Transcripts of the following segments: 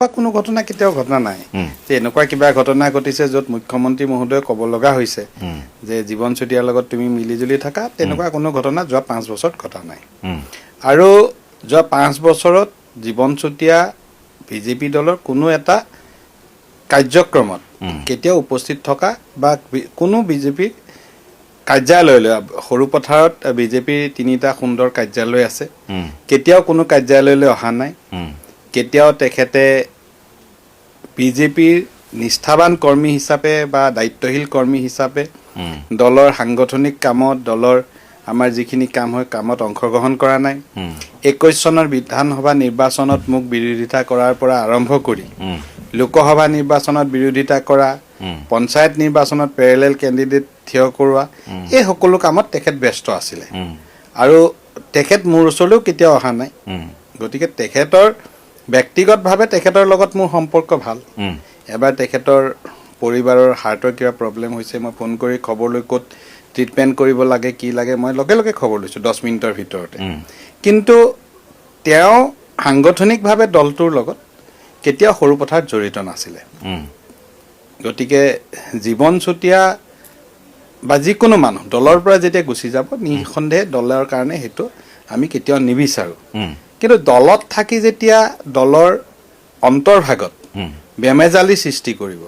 কোনো ঘটনা কেতিয়াও ঘটনা নাই যে এনেকুৱা কিবা ঘটনা ঘটিছে য'ত মুখ্যমন্ত্ৰী মহোদয়ে ক'ব লগা হৈছে যে জীৱন চুতীয়াৰ লগত তুমি মিলিজুলি থাকা তেনেকুৱা কোনো ঘটনা যোৱা 5 বছৰত ঘটা নাই আৰু যোৱা 5 বছৰত জীৱন চুতীয়া বিজেপি দলৰ কোনো এটা কাৰ্যক্ৰমত কেতিয়াও উপস্থিত থকা বা কোনো বিজেপি কাৰ্যালয়লৈ সৰু পথাৰত বিজেপিৰ 3টা সুন্দৰ কাৰ্যালয় আছে কেতিয়াও কোনো কাৰ্যালয়লৈ অহা নাই কেতিয়াও তেখেতে বিজেপিৰ নিষ্ঠাবান কৰ্মী হিচাপে বা দায়িত্বশীল কৰ্মী হিচাপে দলৰ সাংগঠনিক কামত দলৰ আমাৰ যিখিনি কাম হয় কামত অংশগ্ৰহণ কৰা নাই 21 চনৰ বিধানসভা নিৰ্বাচনত মোক বিৰোধিতা কৰাৰ পৰা আৰম্ভ কৰি লোকসভা নিৰ্বাচনত বিৰোধিতা কৰা পঞ্চায়ত নিৰ্বাচনত পেৰেলেল কেণ্ডিডেট থিয় কৰোৱা এই সকলো কামত তেখেত ব্যস্ত আছিল আৰু তেখেত মোৰ ওচৰলৈও কেতিয়াও অহা নাই গতিকে তেখেতৰ ব্যক্তিগতভাৱে তেখেতৰ লগত মোৰ সম্পৰ্ক ভাল এবাৰ তেখেতৰ পৰিবাৰৰ হাৰ্টৰ কিবা প্ৰব্লেম হৈছে মই ফোন কৰি খবৰ লৈ ক'ত ট্ৰিটমেণ্ট কৰিব লাগে কি লাগে মই লগে লগে খবৰ লৈছোঁ 10 মিনিটৰ ভিতৰতে কিন্তু তেওঁ সাংগঠনিকভাৱে দলটোৰ লগত কেতিয়াও সৰু পথাৰত জড়িত নাছিলে গতিকে জীৱন চুতীয়া বা যিকোনো মানুহ দলৰ পৰা যেতিয়া গুচি যাব নিঃসন্দেহে দলৰ কাৰণে সেইটো আমি কেতিয়াও নিবিচাৰোঁ কিন্তু দলত থাকি যেতিয়া দলৰ অন্তৰ্ভাগত বেমেজালি সৃষ্টি কৰিব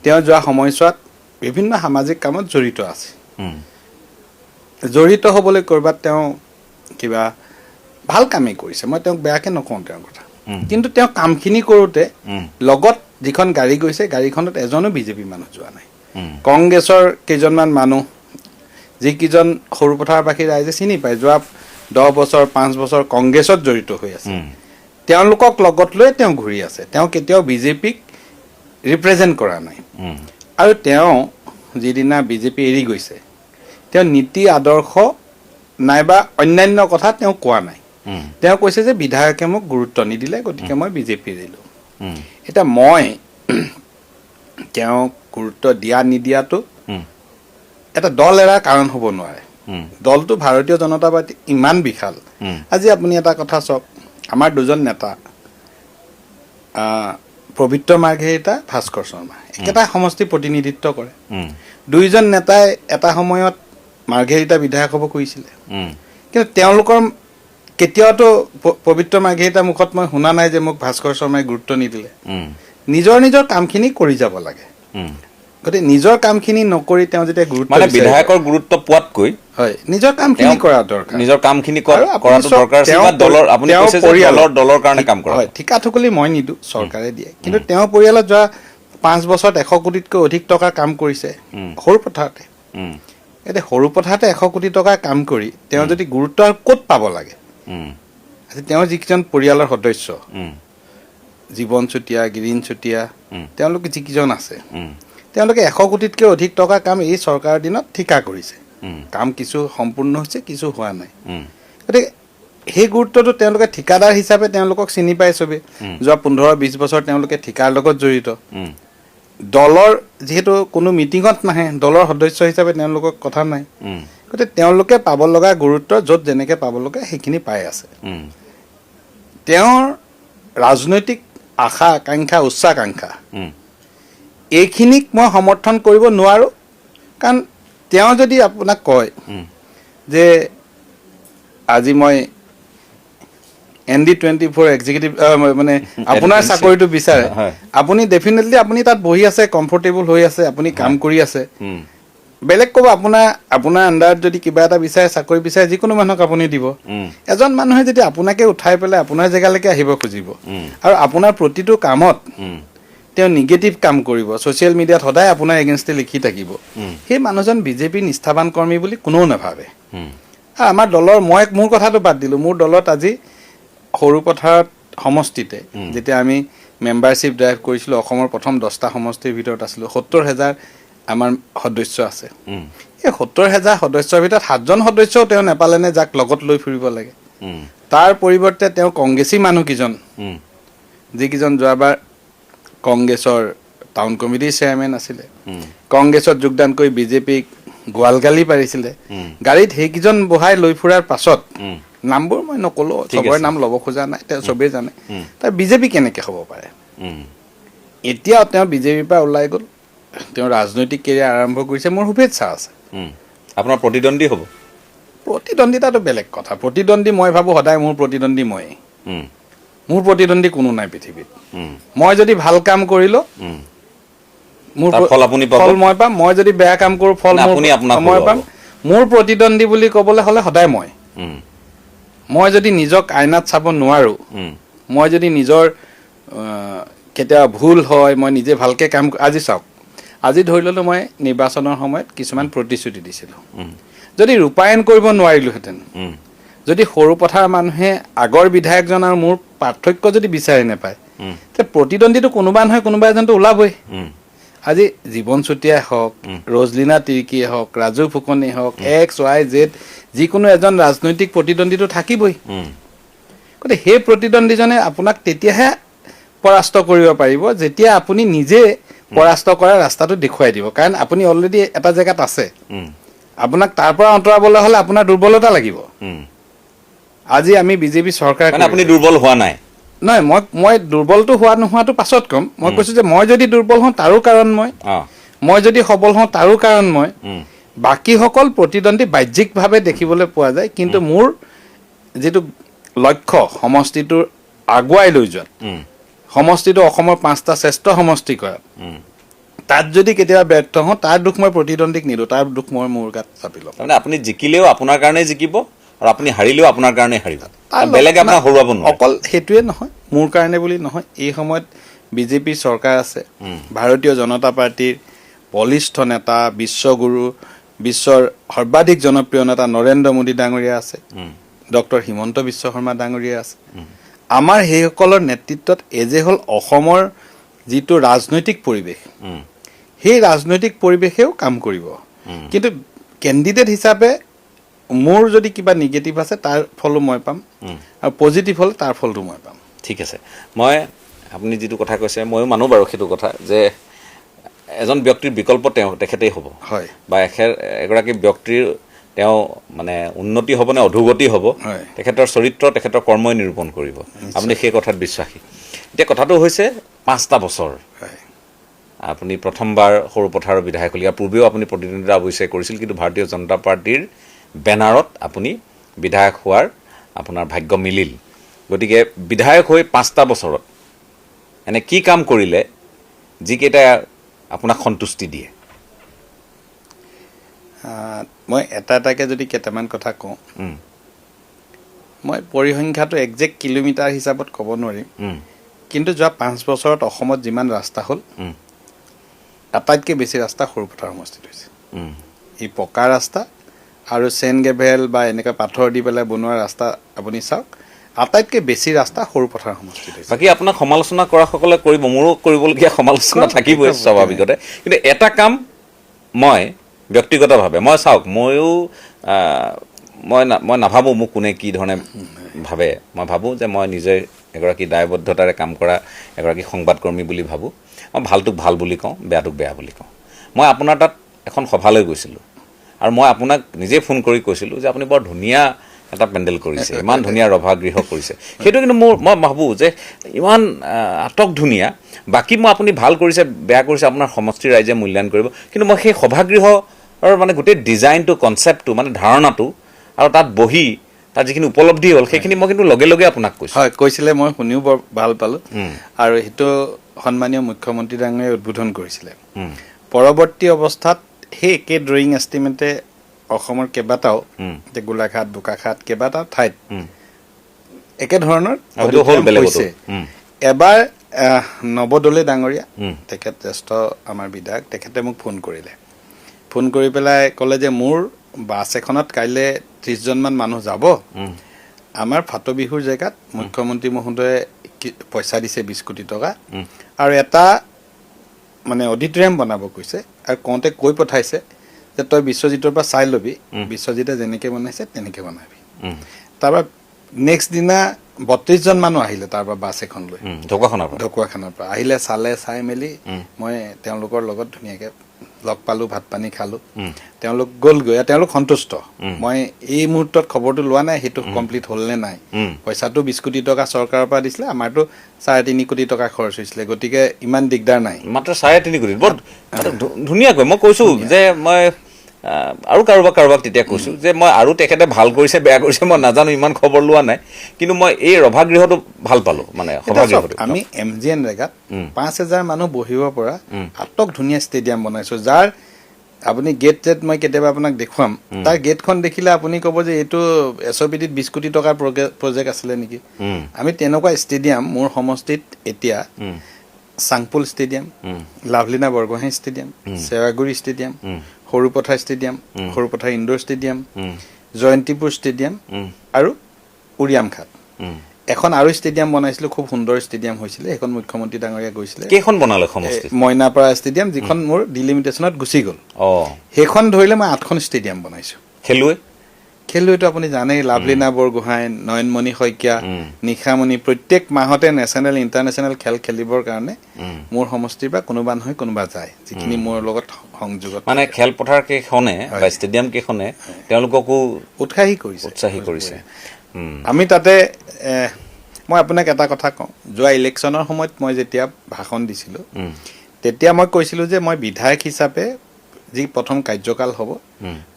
তেওঁ যোৱা সময়ছোৱাত বিভিন্ন সামাজিক কামত জড়িত আছে জড়িত হ'বলৈ কৰবাত তেওঁ কিবা ভাল কামেই কৰিছে মই তেওঁক বেয়াকে নকওঁ তেওঁৰ কথা কিন্তু তেওঁ কামখিনি কৰোঁতে লগত যিখন গাড়ী গৈছে গাড়ীখনত এজনো বিজেপি মানুহ যোৱা নাই কংগ্ৰেছৰ কেইজনমান মানুহ যিকেইজন সৰু পথাৰবাসী ৰাইজে চিনি পায় যোৱা 10 বছৰ 5 বছৰ কংগ্ৰেছত জড়িত হৈ আছে তেওঁলোকক লগত লৈ তেওঁ ঘূৰি আছে তেওঁ কেতিয়াও বিজেপিক ৰিপ্ৰেজেণ্ট কৰা নাই আৰু তেওঁ যিদিনা বিজেপি এৰি গৈছে তেওঁ নীতি আদৰ্শ নাইবা অন্যান্য কথা তেওঁ কোৱা নাই তেওঁ কৈছে যে বিধায়কে মোক গুৰুত্ব নিদিলে গতিকে মই বিজেপি এৰিলোঁ এতিয়া মই তেওঁ গুৰুত্ব দিয়া নিদিয়াটো এটা দল এৰাৰ কাৰণ হ'ব নোৱাৰে দলটো ভাৰতীয় জনতা পাৰ্টি ইমান বিশাল আজি আপুনি এটা কথা চাওক আমাৰ দুজন নেতা পবিত্ৰ মাৰ্ঘেৰিটা ভাস্কৰ শৰ্মা একেটা সমষ্টি প্ৰতিনিধিত্ব কৰে দুইজন নেতাই এটা সময়ত মাৰ্ঘেৰিটা বিধায়ক হ'ব খুজিছিলে কিন্তু তেওঁলোকৰ কেতিয়াওতো পবিত্ৰ মাৰ্ঘেৰিটা মুখত মই শুনা নাই যে মোক ভাস্কৰ শৰ্মাই গুৰুত্ব নিদিলে নিজৰ নিজৰ কামখিনি কৰি যাব লাগে গতিকে নিজৰ কামখিনি নকৰি তেওঁ যেতিয়া গুৰুত্ব মানে বিধায়কৰ গুৰুত্ব পোৱাতকৈ হয় নিজৰ কামখিনি কৰা দৰকাৰ নিজৰ কামখিনি কৰাটো দৰকাৰ আছে বা দলৰ আপুনি কৈছে যে দলৰ কাৰণে কাম কৰা হয় ঠিকা ঠুকলি মই নিদো চৰকাৰে দিয়ে কিন্তু তেওঁ পৰিয়ালত যোৱা 5 বছৰত 100 কোটিতকৈ অধিক টকা কাম কৰিছে সৰু পথাৰতে এতিয়া সৰু পথাৰতে 100 কোটি টকা কাম কৰি তেওঁ যদি গুৰুত্ব ক'ত পাব লাগে তেওঁ যিকেইজন পৰিয়ালৰ সদস্য জীৱন চুতীয়া গিৰিণ চুতীয়া তেওঁলোকে যিকেইজন আছে তেওঁলোকে 100 কোটিতকৈ অধিক টকা কাম এই চৰকাৰৰ দিনত ঠিকা কৰিছে কাম কিছু সম্পূৰ্ণ হৈছে কিছু হোৱা নাই গতিকে সেই গুৰুত্বটো তেওঁলোকে ঠিকাদাৰ হিচাপে তেওঁলোকক চিনি পায় চবে যোৱা 15-20 বছৰ তেওঁলোকে ঠিকাৰ লগত জড়িত দলৰ যিহেতু কোনো মিটিঙত নাহে দলৰ সদস্য হিচাপে তেওঁলোকক কথা নাই গতিকে তেওঁলোকে পাব লগা গুৰুত্ব য'ত যেনেকৈ পাব লগা সেইখিনি পাই আছে তেওঁৰ ৰাজনৈতিক আশা আকাংক্ষা উচ্চাকাংক্ষা এইখিনিক মই সমৰ্থন কৰিব নোৱাৰোঁ কাৰণ তেওঁ যদি আপোনাক কয় যে আজি মই ND24 এক্সিকিউটিভ মানে আপোনাৰ চাকৰিটো বিচাৰে আপুনি ডেফিনেটলি আপুনি তাত বহি আছে কমফৰ্টেবল হৈ আছে আপুনি কাম কৰি আছে বেলেগ ক'ব আপোনাৰ আণ্ডাৰত যদি কিবা এটা বিচাৰে চাকৰি বিচাৰে যিকোনো মানুহক আপুনি দিব এজন মানুহে যদি আপোনাকে উঠাই পেলাই আপোনাৰ জেগালৈকে আহিব খুজিব আৰু আপোনাৰ প্ৰতিটো কামত তেওঁ নিগেটিভ কাম কৰিব ছ'চিয়েল মিডিয়াত সদায় আপোনাৰ এগেইনষ্টে লিখি থাকিব সেই মানুহজন বিজেপি নিষ্ঠাবান কৰ্মী বুলি কোনেও নাভাবে আমাৰ দলৰ মই মোৰ কথাটো বাদ দিলোঁ মোৰ দলত আজি সৰু পথাৰত সমষ্টিতে যেতিয়া আমি মেম্বাৰশ্বিপ ড্ৰাইভ কৰিছিলোঁ অসমৰ প্ৰথম 10টা সমষ্টিৰ ভিতৰত আছিলোঁ 70,000 আমাৰ সদস্য আছে এই 70,000 সদস্যৰ ভিতৰত 7জন সদস্যও তেওঁ নেপালেনে যাক লগত লৈ ফুৰিব লাগে তাৰ পৰিৱৰ্তে তেওঁ কংগ্ৰেছী মানুহকেইজন যিকেইজন যোৱাবাৰ কংগ্ৰেছৰ টাউন কমিটিৰ চেয়াৰমেন আছিলে কংগ্ৰেছত যোগদান কৰি বিজেপিক গোৱালগালি পাৰিছিলে গাড়ীত সেইকেইজন বহাই লৈ ফুৰাৰ পাছত নামবোৰ মই নকলো, চবৰে নাম ল'ব খোজা নাই, তেওঁ চবেই জানে। তাৰ বিজেপি কেনেকৈ হ'ব পাৰে? এতিয়াও তেওঁ বিজেপিৰ পৰা ওলাই গ'ল, তেওঁ ৰাজনৈতিক কেৰিয়াৰ আৰম্ভ কৰিছে, মোৰ শুভেচ্ছা আছে। আপোনাৰ প্ৰতিদ্বন্দ্বী হ'ব? প্ৰতিদ্বন্দ্বিতাটো বেলেগ কথা। প্ৰতিদ্বন্দ্বী মই ভাবোঁ সদায় মোৰ প্ৰতিদ্বন্দ্বী ময়েই। মোৰ প্ৰতিদ্বন্দ্বী কোনো নাই পৃথিৱীত। মই যদি ভাল কাম কৰিলোঁ মোৰ ফল মই পাম, মই যদি বেয়া কাম কৰোঁ ফল মই পাম। মোৰ প্ৰতিদ্বন্দ্বী বুলি ক'বলৈ হ'লে সদায় মই যদি নিজক আইনাত চাব নোৱাৰোঁ, মই যদি নিজৰ কেতিয়াবা ভুল হয়, মই নিজে ভালকৈ কাম, আজি চাওক, আজি ধৰি ল'লোঁ মই নিৰ্বাচনৰ সময়ত কিছুমান প্ৰতিশ্ৰুতি দিছিলোঁ, যদি ৰূপায়ণ কৰিব নোৱাৰিলোহেঁতেন, যদি সৰুপথাৰ মানুহে আগৰ বিধায়কজন আৰু মোৰ পাৰ্থক্য যদি বিচাৰি নাপায়, তে প্ৰতিদ্বন্দ্বীটো কোনোবা নহয় কোনোবা এজনটো ওলাবই। আজি জীৱন চুতীয়াই হওক, ৰজলিনা তিৰ্কীয়ে হওক, ৰাজু ফুকনেই হওক, XYZ যিকোনো এজন ৰাজনৈতিক প্ৰতিদ্বন্দ্বীটো থাকিবই। গতিকে সেই প্ৰতিদ্বন্দ্বীজনে আপোনাক তেতিয়াহে পৰাস্ত কৰিব পাৰিব যেতিয়া আপুনি নিজে পৰাস্ত কৰাৰ ৰাস্তাটো দেখুৱাই দিব। কাৰণ আপুনি অলৰেডি এটা জেগাত আছে, আপোনাক তাৰ পৰা আঁতৰাবলৈ হ'লে আপোনাৰ দুৰ্বলতা লাগিব। আজি আমি বিজেপি চৰকাৰ, আপুনি দুৰ্বল হোৱা নাই? নহয়, মই দুৰ্বলটো হোৱা নোহোৱাটো পাছত ক'ম। মই কৈছোঁ যে মই যদি দুৰ্বল হওঁ তাৰো কাৰণ মই যদি সবল হওঁ তাৰো কাৰণ বাকীসকল প্ৰতিদ্বন্দ্বী বাহ্যিকভাৱে দেখিবলৈ পোৱা যায়, কিন্তু মোৰ যিটো লক্ষ্য সমষ্টিটোৰ আগুৱাই লৈ যোৱাত, সমষ্টিটো অসমৰ 5টা শ্ৰেষ্ঠ সমষ্টি কৰাত, তাত যদি কেতিয়াবা ব্যৰ্থ হওঁ তাৰ দুখ মই প্ৰতিদ্বন্দ্বীক নিদিওঁ, তাৰ দুখ মই মোৰ গাত চাপি ল'ম। তাৰমানে আপুনি জিকিলেও আপোনাৰ কাৰণেই জিকিব আৰু আপুনি হাৰিলেও আপোনাৰ কাৰণেই হাৰিব, বেলেগে আপোনাক হৰুৱাব নোৱাৰে। অকল সেইটোৱে নহয়, মোৰ কাৰণে বুলি নহয়, এই সময়ত বিজেপিৰ চৰকাৰ আছে, ভাৰতীয় জনতা পাৰ্টীৰ বলিষ্ঠ নেতা, বিশ্বগুৰু, বিশ্বৰ সৰ্বাধিক জনপ্ৰিয় নেতা নৰেন্দ্ৰ মোদী ডাঙৰীয়া আছে, ডক্টৰ হিমন্ত বিশ্ব শৰ্মা ডাঙৰীয়া আছে। আমাৰ সেইসকলৰ নেতৃত্বত এজে হ'ল অসমৰ যিটো ৰাজনৈতিক পৰিৱেশ, সেই ৰাজনৈতিক পৰিৱেশেও কাম কৰিব। কিন্তু কেণ্ডিডেট হিচাপে মোৰ যদি কিবা নিগেটিভ আছে তাৰ ফলো মই পাম, আৰু পজিটিভ হ'লে তাৰ ফলটো মই পাম। ঠিক আছে, মই আপুনি যিটো কথা কৈছে ময়ো মানো বাৰু সেইটো কথা, যে এজন ব্যক্তিৰ বিকল্প তেখেতেই হ'ব, হয়, বা এগৰাকী ব্যক্তিৰ তেওঁ মানে উন্নতি হ'ব নে অধোগতি হ'ব, তেখেতৰ চৰিত্ৰ, তেখেতৰ কৰ্মই নিৰূপণ কৰিব। আপুনি সেই কথাত বিশ্বাসী। এতিয়া কথাটো হৈছে 5টা বছৰ আপুনি প্ৰথমবাৰ সৰুপথাৰৰ বিধায়ক হ'ল, ইয়াৰ পূৰ্বেও আপুনি প্ৰতিদ্বন্দ্বিতা অৱশ্যে কৰিছিল, কিন্তু ভাৰতীয় জনতা পাৰ্টীৰ বেনাৰত আপুনি বিধায়ক হোৱাৰ আপোনাৰ ভাগ্য মিলিল। গতিকে বিধায়ক হৈ 5টা বছৰত এনে কি কাম কৰিলে যিকেইটা আপোনাক সন্তুষ্টি দিয়ে? মই এটাকৈ যদি কেইটামান কথা কওঁ, মই পৰিসংখ্যাটো একজেক্ট কিলোমিটাৰ হিচাপত ক'ব নোৱাৰিম, কিন্তু যোৱা 5 বছৰত অসমত যিমান ৰাস্তা হ'ল, আটাইতকৈ বেছি ৰাস্তা সৰুপথাৰ সমষ্টিত হৈছে। এই পকা ৰাস্তা আৰু চেন গ্ৰেভেল বা এনেকৈ পাথৰ দি পেলাই বনোৱা ৰাস্তা আপুনি চাওক, আটাইতকৈ বেছি ৰাস্তা সৰুপথাৰ সমষ্টিত হৈছে। বাকী আপোনাক সমালোচনা কৰাসকলে কৰিব, মোৰো কৰিবলগীয়া সমালোচনা থাকিবই স্বাভাৱিকতে, কিন্তু এটা কাম মই ব্যক্তিগতভাৱে মই চাওক, মই নাভাবোঁ মোক কোনে কি ধৰণে ভাবে, মই ভাবোঁ যে মই নিজে এগৰাকী দায়বদ্ধতাৰে কাম কৰা এগৰাকী সংবাদকৰ্মী বুলি ভাবোঁ। মই ভালটোক ভাল বুলি কওঁ, বেয়াটোক বেয়া বুলি কওঁ। মই আপোনাৰ তাত এখন সভালৈ গৈছিলোঁ আৰু মই আপোনাক নিজে ফোন কৰি কৈছিলোঁ যে আপুনি বৰ ধুনীয়া এটা পেণ্ডেল কৰিছে, ইমান ধুনীয়া ৰভাগৃহ কৰিছে। সেইটো কিন্তু মই ভাবোঁ যে ইমান আটক ধুনীয়া, বাকী মই আপুনি ভাল কৰিছে বেয়া কৰিছে আপোনাৰ সমষ্টিৰ ৰাইজে মূল্যায়ন কৰিব, কিন্তু মই সেই সভাগৃহৰ মানে গোটেই ডিজাইনটো, কনচেপ্টটো, মানে ধাৰণাটো, আৰু তাত বহি তাৰ যিখিনি উপলব্ধি হ'ল সেইখিনি মই কিন্তু লগে লগে আপোনাক কৈছোঁ। হয়, কৈছিলে, মই শুনিও বৰ ভাল পালোঁ, আৰু সেইটো সন্মানীয় মুখ্যমন্ত্ৰী ডাঙৰীয়াই উদ্বোধন কৰিছিলে। পৰৱৰ্তী অৱস্থাত সেই একে ড্ৰয়িং এষ্টিমেটে অসমৰ কেইবাটাও, গোলাঘাট, বোকাখাট, কেইবাটাও ঠাইত একেধৰণৰ হৈছে। এবাৰ নৱদলে ডাঙৰীয়া, তেখেত জ্যেষ্ঠ আমাৰ বিধায়ক, তেখেতে মোক ফোন কৰিলে, ফোন কৰি পেলাই ক'লে যে মোৰ বাছ এখনত কাইলৈ 30জনমান মানুহ যাব, আমাৰ ফাট বিহুৰ জেগাত মুখ্যমন্ত্ৰী মহোদয়ে পইচা দিছে 20 কোটি টকা, আৰু এটা মানে অডিটৰিয়াম বনাব কৈছে, আৰু কওঁতে কৈ পঠাইছে যে তই বিশ্বজিতৰ পৰা চাই ল'বি, বিশ্বজিতে যেনেকৈ বনাইছে তেনেকৈ বনাবি। তাৰপৰা নেক্সট দিনা 32জন মানুহ আহিলে তাৰ পৰা বাছ এখন লৈ, ঢকুৱাখানাৰ পৰা আহিলে, চালে, চাই মেলি মই তেওঁলোকৰ লগত ধুনীয়াকৈ লগ পালোঁ, ভাত পানী খালোঁ, তেওঁলোক গ'লগৈ, তেওঁলোক সন্তুষ্ট। মই এই মুহূৰ্তত খবৰটো লোৱা নাই সেইটো কমপ্লিট হ'ল নে নাই। পইচাটো 20 কোটি টকা চৰকাৰৰ পৰা দিছিলে, আমাৰতো 3.5 কোটি টকা খৰচ হৈছিলে, গতিকে ইমান দিগদাৰ নাই। মাত্ৰ 3.5 কোটি, বৰ ধুনীয়াকৈ মই কৈছোঁ যে মই আৰু কাৰোবাক তেতিয়া কৈছোঁ যে মই আৰু তেখেতে ভাল কৰিছে বেয়া কৰিছে মই নাজানো, ইমান খবৰ লোৱা নাই, কিন্তু মই এই ৰভাগৃহটো ভাল পালোঁ, মানে সভাগৃহটো। আমি MGN ৰেগাত 5,000 মানুহ বহিব পৰা আটক ধুনীয়া ষ্টেডিয়াম বনাইছোঁ, যাৰ আপুনি গেট মই কেতিয়াবা আপোনাক দেখুৱাম, তাৰ গেটখন দেখিলে আপুনি ক'ব যে এইটো SOPDত 20 কোটি টকাৰ প্ৰজেক্ট আছিলে নেকি। আমি তেনেকুৱা ষ্টেডিয়াম মোৰ সমষ্টিত এতিয়া Changpul stadium, Lovlina Borgohain stadium, Chewaguri stadium, Sarupathar stadium, Sarupathar indoor stadium, Jayantipur stadium আৰু উৰিয়ামঘাট। এখন আৰু ষ্টেডিয়াম বনাইছিলোঁ, খুব সুন্দৰ ষ্টেডিয়াম হৈছিলে, সেইখন মুখ্যমন্ত্ৰী ডাঙৰীয়া গৈছিলে। কেইখন বনালে সমষ্টি? মইনাপাৰা ষ্টেডিয়াম, যিখন মোৰ ডিলিমিটেশ্যনত গুচি গ'ল, সেইখন ধৰিলে মই 8খন ষ্টেডিয়াম বনাইছোঁ। খেলুৱৈটো আপুনি জানেই, লাভলীনা বৰগোহাঁই, নয়নমণি শইকীয়া, নিশামণি, প্ৰত্যেক মাহতে নেশ্যনেল ইণ্টাৰনেশ্যনেল খেল খেলিবৰ কাৰণে মোৰ সমষ্টিৰ পৰা কোনোবা নহয় কোনোবা যায়, যিখিনি মোৰ লগত সংযোগত। মানে খেলপথাৰ কেইখনে বা ষ্টেডিয়াম কেইখনে তেওঁলোককো উৎসাহী কৰিছে। আমি তাতে মই আপোনাক এটা কথা কওঁ, যোৱা ইলেকশ্যনৰ সময়ত মই যেতিয়া ভাষণ দিছিলোঁ, তেতিয়া মই কৈছিলোঁ যে মই বিধায়ক হিচাপে যি প্ৰথম কাৰ্যকাল হ'ব,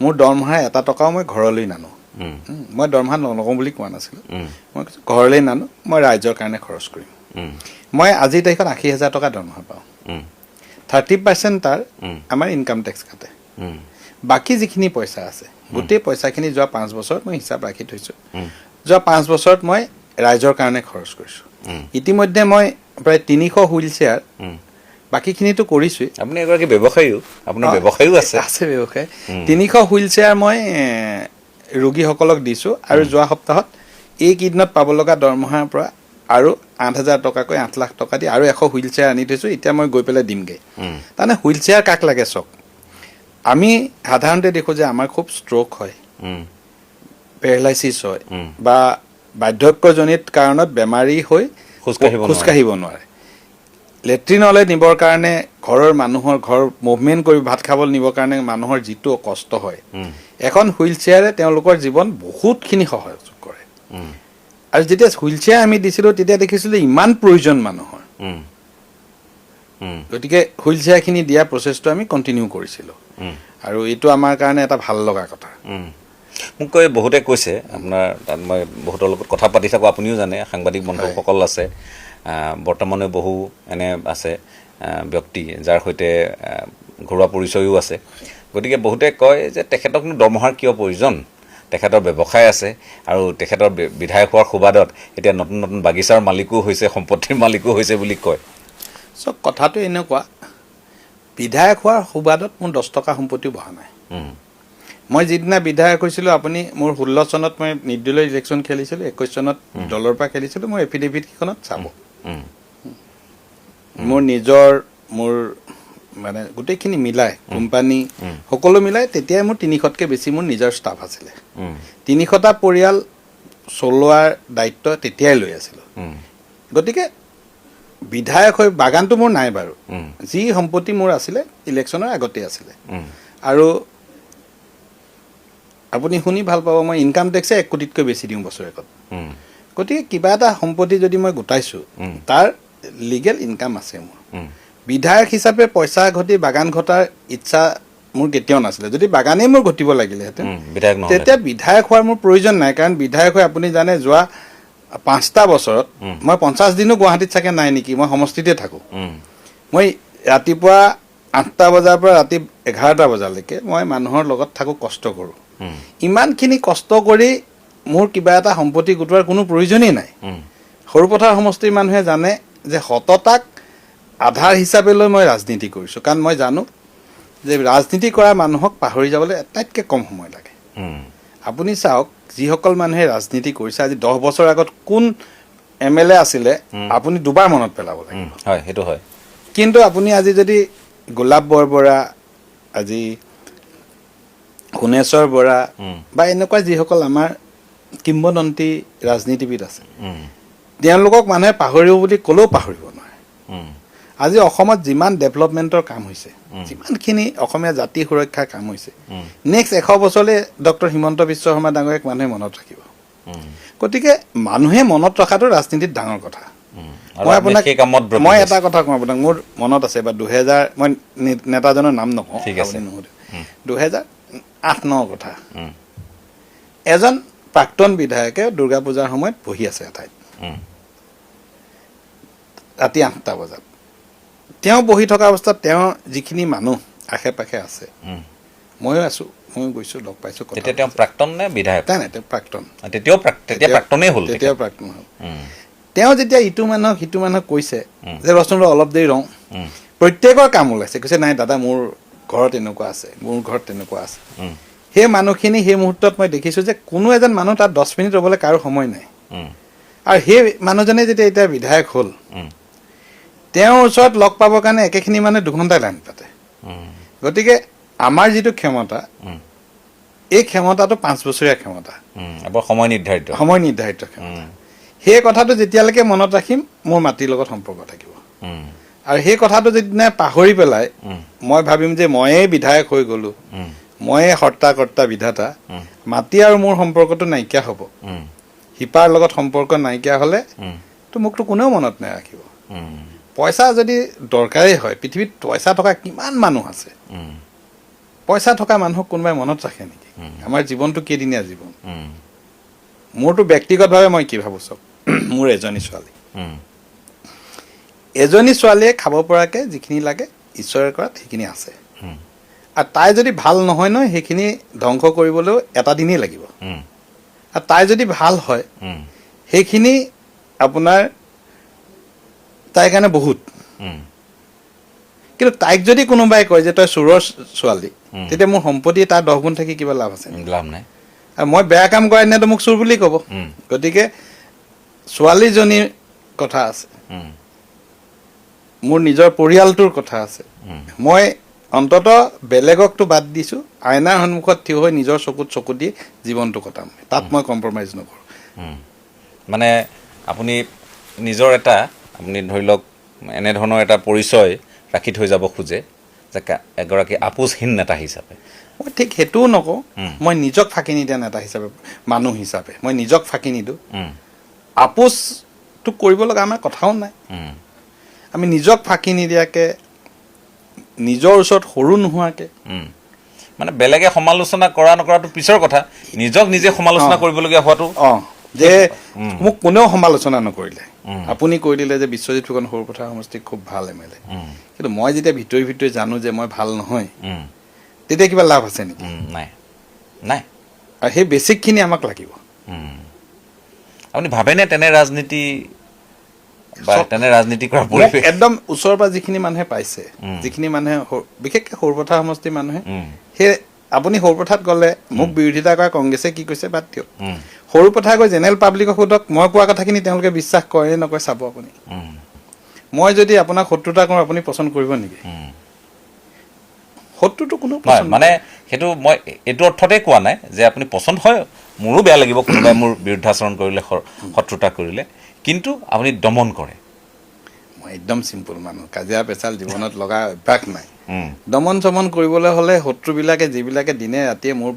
মোৰ দৰমহা এটা টকাও মই ঘৰলৈ নানো। মই দৰমহা নলওঁ বুলি কোৱা নাছিলোঁ, মই কৈছোঁ ঘৰলৈ নানো, মই ৰাইজৰ কাৰণে খৰচ কৰিম। মই আজিৰ তাৰিখত 80,000 টকা দৰমহা পাওঁ, 30% তাৰ আমাৰ ইনকাম টেক্স কাটে, বাকী যিখিনি পইচা আছে গোটেই পইচাখিনি যোৱা 5 বছৰত মই হিচাপ ৰাখি থৈছোঁ, যোৱা 5 বছৰত মই ৰাইজৰ কাৰণে খৰচ কৰিছোঁ। ইতিমধ্যে মই প্ৰায় 300 হুইল চেয়াৰ, বাকীখিনিতো কৰিছোঁৱেই। আপুনি এগৰাকী ব্যৱসায়ীও, আপোনাৰ ব্যৱসায়ো আছে ব্যৱসায়। 300 হুইল চেয়াৰ মই ৰোগীসকলক দিছোঁ, আৰু যোৱা সপ্তাহত এইকেইদিনত পাব লগা দৰমহাৰ পৰা আৰু 8,000 টকাকৈ 8 লাখ টকা দি আৰু 100 হুইল চেয়াৰ আনি থৈছোঁ, এতিয়া মই গৈ পেলাই দিমগৈ। তাৰমানে হুইল চেয়াৰ কাক লাগে চাওক, আমি সাধাৰণতে দেখোঁ যে আমাৰ খুব ষ্ট্ৰ'ক হয়, পেৰালাইচিছ হয়, বা বাৰ্ধক্যজনিত কাৰণত বেমাৰী হৈ খোজকাঢ়িব নোৱাৰে, লেট্ৰিনলৈ নিবৰ কাৰণে ঘৰৰ মানুহৰ ঘৰ মুভমেণ্ট কৰি ভাত খাবলৈ নিবৰ কাৰণে মানুহৰ যিটো কষ্ট হয়, এখন হুইল চেয়াৰে তেওঁলোকৰ জীৱন বহুতখিনি সহজ কৰে। আৰু যেতিয়া হুইল চেয়াৰ আমি দিছিলোঁ তেতিয়া দেখিছিলোঁ ইমান প্ৰয়োজন মানুহৰ, গতিকে হুইল চেয়াৰখিনি দিয়া প্ৰচেছটো আমি কণ্টিনিউ কৰিছিলোঁ, আৰু এইটো আমাৰ কাৰণে এটা ভাল লগা কথা। মোক বহুতে কৈছে, আপোনাৰ তাত মই বহুতৰ লগত কথা পাতি থাকোঁ, আপুনিও জানে, সাংবাদিক বন্ধুসকল আছে, বৰ্তমানে বহু এনে আছে ব্যক্তি যাৰ সৈতে ঘৰুৱা পৰিচয়ো আছে, গতিকে বহুতে কয় যে তেখেতকনো দৰমহাৰ কিয় প্ৰয়োজন, তেখেতৰ ব্যৱসায় আছে, আৰু তেখেতৰ বিধায়ক হোৱাৰ সুবাদত এতিয়া নতুন নতুন বাগিচাৰ মালিকো হৈছে, সম্পত্তিৰ মালিকো হৈছে বুলি কয়। চব কথাটো এনেকুৱা, বিধায়ক হোৱাৰ সুবাদত মোৰ 10 টকা সম্পত্তিও বহা নাই। মই যিদিনা বিধায়ক হৈছিলোঁ, আপুনি মোৰ 16 চনত মই নিৰ্দলীয় ইলেকশ্যন খেলিছিলোঁ, 21 চনত দলৰ পৰা খেলিছিলোঁ, মোৰ এফিডেভিটকেইখনত চাব, মোৰ নিজৰ মোৰ মানে গোটেইখিনি মিলাই কোম্পানী সকলো মিলাই তেতিয়াই মোৰ 300তকৈ বেছি মোৰ নিজৰ ষ্টাফ আছিলে, 300টা পৰিয়াল চলোৱাৰ দায়িত্ব তেতিয়াই লৈ আছিলোঁ। গতিকে বিধায়ক হৈ বাগানটো মোৰ নাই বাৰু, যি সম্পত্তি মোৰ আছিলে ইলেকশ্যনৰ আগতেই আছিলে, আৰু আপুনি শুনি ভাল পাব, মই ইনকাম টেক্সে 1 কোটিতকৈ বেছি দিওঁ বছৰেকত। গতিকে কিবা এটা সম্পত্তি যদি মই গোটাইছোঁ, তাৰ লিগেল ইনকাম আছে মোৰ। বিধায়ক হিচাপে পইচা ঘটি বাগান ঘটাৰ ইচ্ছা মোৰ কেতিয়াও নাছিলে, যদি বাগানেই মোৰ ঘটিব লাগিলেহেঁতেন তেতিয়া বিধায়ক হোৱাৰ মোৰ প্ৰয়োজন নাই, কাৰণ বিধায়ক হৈ আপুনি জানে যোৱা 5টা বছৰত মই 50 দিনো গুৱাহাটীত চাগে নাই নেকি, মই সমষ্টিতে থাকোঁ। মই ৰাতিপুৱা 8টা বজাৰ পৰা ৰাতি 11টা বজালৈকে মই মানুহৰ লগত থাকোঁ, কষ্ট কৰোঁ। ইমানখিনি কষ্ট কৰি মোৰ কিবা এটা সম্পত্তি গোটোৱাৰ কোনো প্ৰয়োজনেই নাই। সৰুপথাৰ সমষ্টিৰ মানুহে জানে যে সততাক আধাৰ হিচাপে লৈ মই ৰাজনীতি কৰিছোঁ, কাৰণ মই জানো যে ৰাজনীতি কৰা মানুহক পাহৰি যাবলৈ আটাইতকৈ কম সময় লাগে। আপুনি চাওক, যিসকল মানুহে ৰাজনীতি কৰিছে, আজি 10 বছৰ আগত কোন MLA আছিলে আপুনি দুবাৰ মনত পেলাব লাগিব। হয়, সেইটো হয়। কিন্তু আপুনি আজি যদি গোলাপ বৰবৰা, আজি সোণেশ্বৰ বৰা বা এনেকুৱা যিসকল আমাৰ কিংবদন্তী ৰাজনীতিবিদ আছে, তেওঁলোকক মানুহে পাহৰিব বুলি ক'লেও পাহৰিব নোৱাৰে। আজি অসমত যিমান ডেভেলপমেণ্টৰ কাম হৈছে, যিমানখিনি অসমীয়া জাতি সুৰক্ষাৰ কাম হৈছে, নেক্সট 100 বছৰলৈ ডক্টৰ হিমন্ত বিশ্ব শৰ্মা ডাঙৰীয়াক মানুহে মনত ৰাখিব। গতিকে মানুহে মনত ৰখাটো ৰাজনীতিত ডাঙৰ কথা। মই এটা কথা কওঁ আপোনাক, মোৰ মনত আছে বা 2000, মই নেতাজনৰ নাম নকওঁ, 2008-09 কথা, এজন প্ৰাক্তন বিধায়কে দুৰ্গা পূজাৰ সময়ত বহি আছে এঠাইত ৰাতি 8টা বজাত। তেওঁ বহি থকা অৱস্থাত তেওঁৰ যিখিনি মানুহ আশে পাশে আছে, ময়ো আছোঁ, ময়ো গৈছোঁ, লগ পাইছোঁ। তেওঁ প্ৰাক্তন নে বিধায়ক? নাই, তেওঁ প্ৰাক্তন। তেতিয়াও প্ৰাক্তনেই হ'ল। তেতিয়াও প্ৰাক্তন হ'ল। তেওঁ যেতিয়া ইটো মানুহক সিটো মানুহক কৈছে যে ৰচোন অলপ দেৰি ৰওঁ, প্ৰত্যেকৰ কাম ওলাইছে, কৈছে নাই দাদা মোৰ ঘৰত এনেকুৱা আছে, মোৰ ঘৰত তেনেকুৱা আছে। সেই মানুহখিনি সেই মুহূৰ্তত মই দেখিছোঁ যে কোনো এজন মানুহ তাত 10 মিনিট ৰ'বলৈ কাৰো সময় নাই। আৰু সেই মানুহজনে যেতিয়া এতিয়া বিধায়ক হ'ল, তেওঁৰ ওচৰত লগ পাবৰ কাৰণে একেখিনি মানুহে 2 ঘণ্টা লাইন পাতে। গতিকে আমাৰ যিটো ক্ষমতা, এই ক্ষমতাটো 5 বছৰীয়া ক্ষমতা, সময় নিৰ্ধাৰিত ক্ষমতা। সেই কথাটো যেতিয়ালৈকে মনত ৰাখিম মোৰ মাটিৰ লগত সম্পৰ্ক থাকিব। আৰু সেই কথাটো যেতিয়া পাহৰি পেলাই মই ভাবিম যে ময়েই বিধায়ক হৈ গ'লো, ময়েই হৰ্তা-কৰ্তা বিধাতা, মাটি আৰু মোৰ সম্পৰ্কটো নাইকিয়া হ'ব। শিপাৰ লগত সম্পৰ্ক নাইকিয়া হ'লে তো মোকতো কোনেও মনত নাৰাখিব। পইচা যদি দৰকাৰেই হয়, পৃথিৱীত পইচা থকা কিমান মানুহ আছে, পইচা থকা মানুহক কোনোবাই মনত ৰাখে নেকি? আমাৰ জীৱনটো কেইদিনীয়া জীৱন। মোৰতো ব্যক্তিগতভাৱে মই কি ভাবোঁ, চব মোৰ এজনী ছোৱালীয়ে খাব পৰাকৈ যিখিনি লাগে ঈশ্বৰে কৰাত সেইখিনি আছে। আৰু তাই যদি ভাল নহয় নহয়, সেইখিনি ধ্বংস কৰিবলৈও এটা দিনেই লাগিব। আৰু তাই যদি ভাল হয়, সেইখিনি আপোনাৰ তাইৰ কাৰণে বহুত। কিন্তু তাইক যদি কোনোবাই কয় যে তই চোৰৰ ছোৱালী, তেতিয়া মোৰ সম্পত্তি তাৰ 10 গুণ থাকি কিবা লাভ আছে? লাভ নাই। আৰু মই বেয়া কাম কৰা দিনাতো মোক চোৰ বুলি ক'ব। গতিকে ছোৱালীজনীৰ কথা আছে, মোৰ নিজৰ পৰিয়ালটোৰ কথা আছে। মই অন্তত বেলেগকতো বাদ দিছোঁ, আইনাৰ সন্মুখত থিয় হৈ নিজৰ চকুত চকু দি জীৱনটো কটাম, তাত মই কম্প্ৰমাইজ নকৰোঁ। মানে আপুনি নিজৰ এটা, আপুনি ধৰি লওক এনেধৰণৰ এটা পৰিচয় ৰাখি থৈ যাব খোজে যে এগৰাকী আপোচহীন নেতা হিচাপে। মই ঠিক সেইটোও নকওঁ, মই নিজক ফাঁকি নিদিয়া নেতা হিচাপে, মানুহ হিচাপে মই নিজক ফাঁকি নিদিওঁ। আপোচটো কৰিব লগা আমাৰ কথাও নাই। আমি নিজক ফাঁকি নিদিয়াকৈ, নিজৰ ওচৰত সৰু নোহোৱাকৈ, মানে বেলেগে সমালোচনা কৰা নকৰাটো পিছৰ কথা, নিজক নিজে সমালোচনা কৰিবলগীয়া হোৱাটো, যে মোক কোনেও সমালোচনা নকৰিলে, আপুনি কৈ দিলে যে বিশ্বজিৎ ফুকন সৰুপথাৰ সমষ্টিৰ খুব ভাল MLA, কিন্তু মই যেতিয়া ভিতৰি ভিতৰি জানো যে মই ভাল নহয়, তেতিয়া কিবা লাভ আছে নেকি? নাই। আৰু সেই বেছিকখিনি আমাক লাগিব। আপুনি ভাবেনে তেনে ৰাজনীতি বা তেনে ৰাজনীতি কৰা পৰিৱেশ? একদম ওচৰৰ পৰা যিখিনি মানুহে পাইছে, যিখিনি মানুহে বিশেষকৈ সৰুপথাৰ সমষ্টিৰ মানুহে, সেই আপুনি সৰুপথাৰত গ'লে মোক বিৰোধিতা কৰা কংগ্ৰেছে কি কৈছে বাদ দিয়ক, সৰুপথাৰ গৈ জেনেৰেল পাব্লিকক সোধক, মই কোৱা কথাখিনি তেওঁলোকে বিশ্বাস কৰে নে নকৰে চাব আপুনি। মই যদি আপোনাক শত্ৰুতা কৰোঁ, আপুনি পচন্দ কৰিব নেকি? শত্ৰুটো কোনো মানে সেইটো মই এইটো অৰ্থতেই কোৱা নাই যে আপুনি পচন্দ হয়, মোৰো বেয়া লাগিব কোনোবাই মোৰ বিৰুদ্ধাচৰণ কৰিলে, শত্ৰুতা কৰিলে, কিন্তু আপুনি দমন কৰে। মই একদম চিম্পুল মানুহ, কাজিয়া পেচাল জীৱনত লগা অভ্যাস নাই। দমন চমন কৰিবলৈ হ'লে শত্ৰুবিলাকে যিবিলাকে দিনে ৰাতিয়ে মোৰ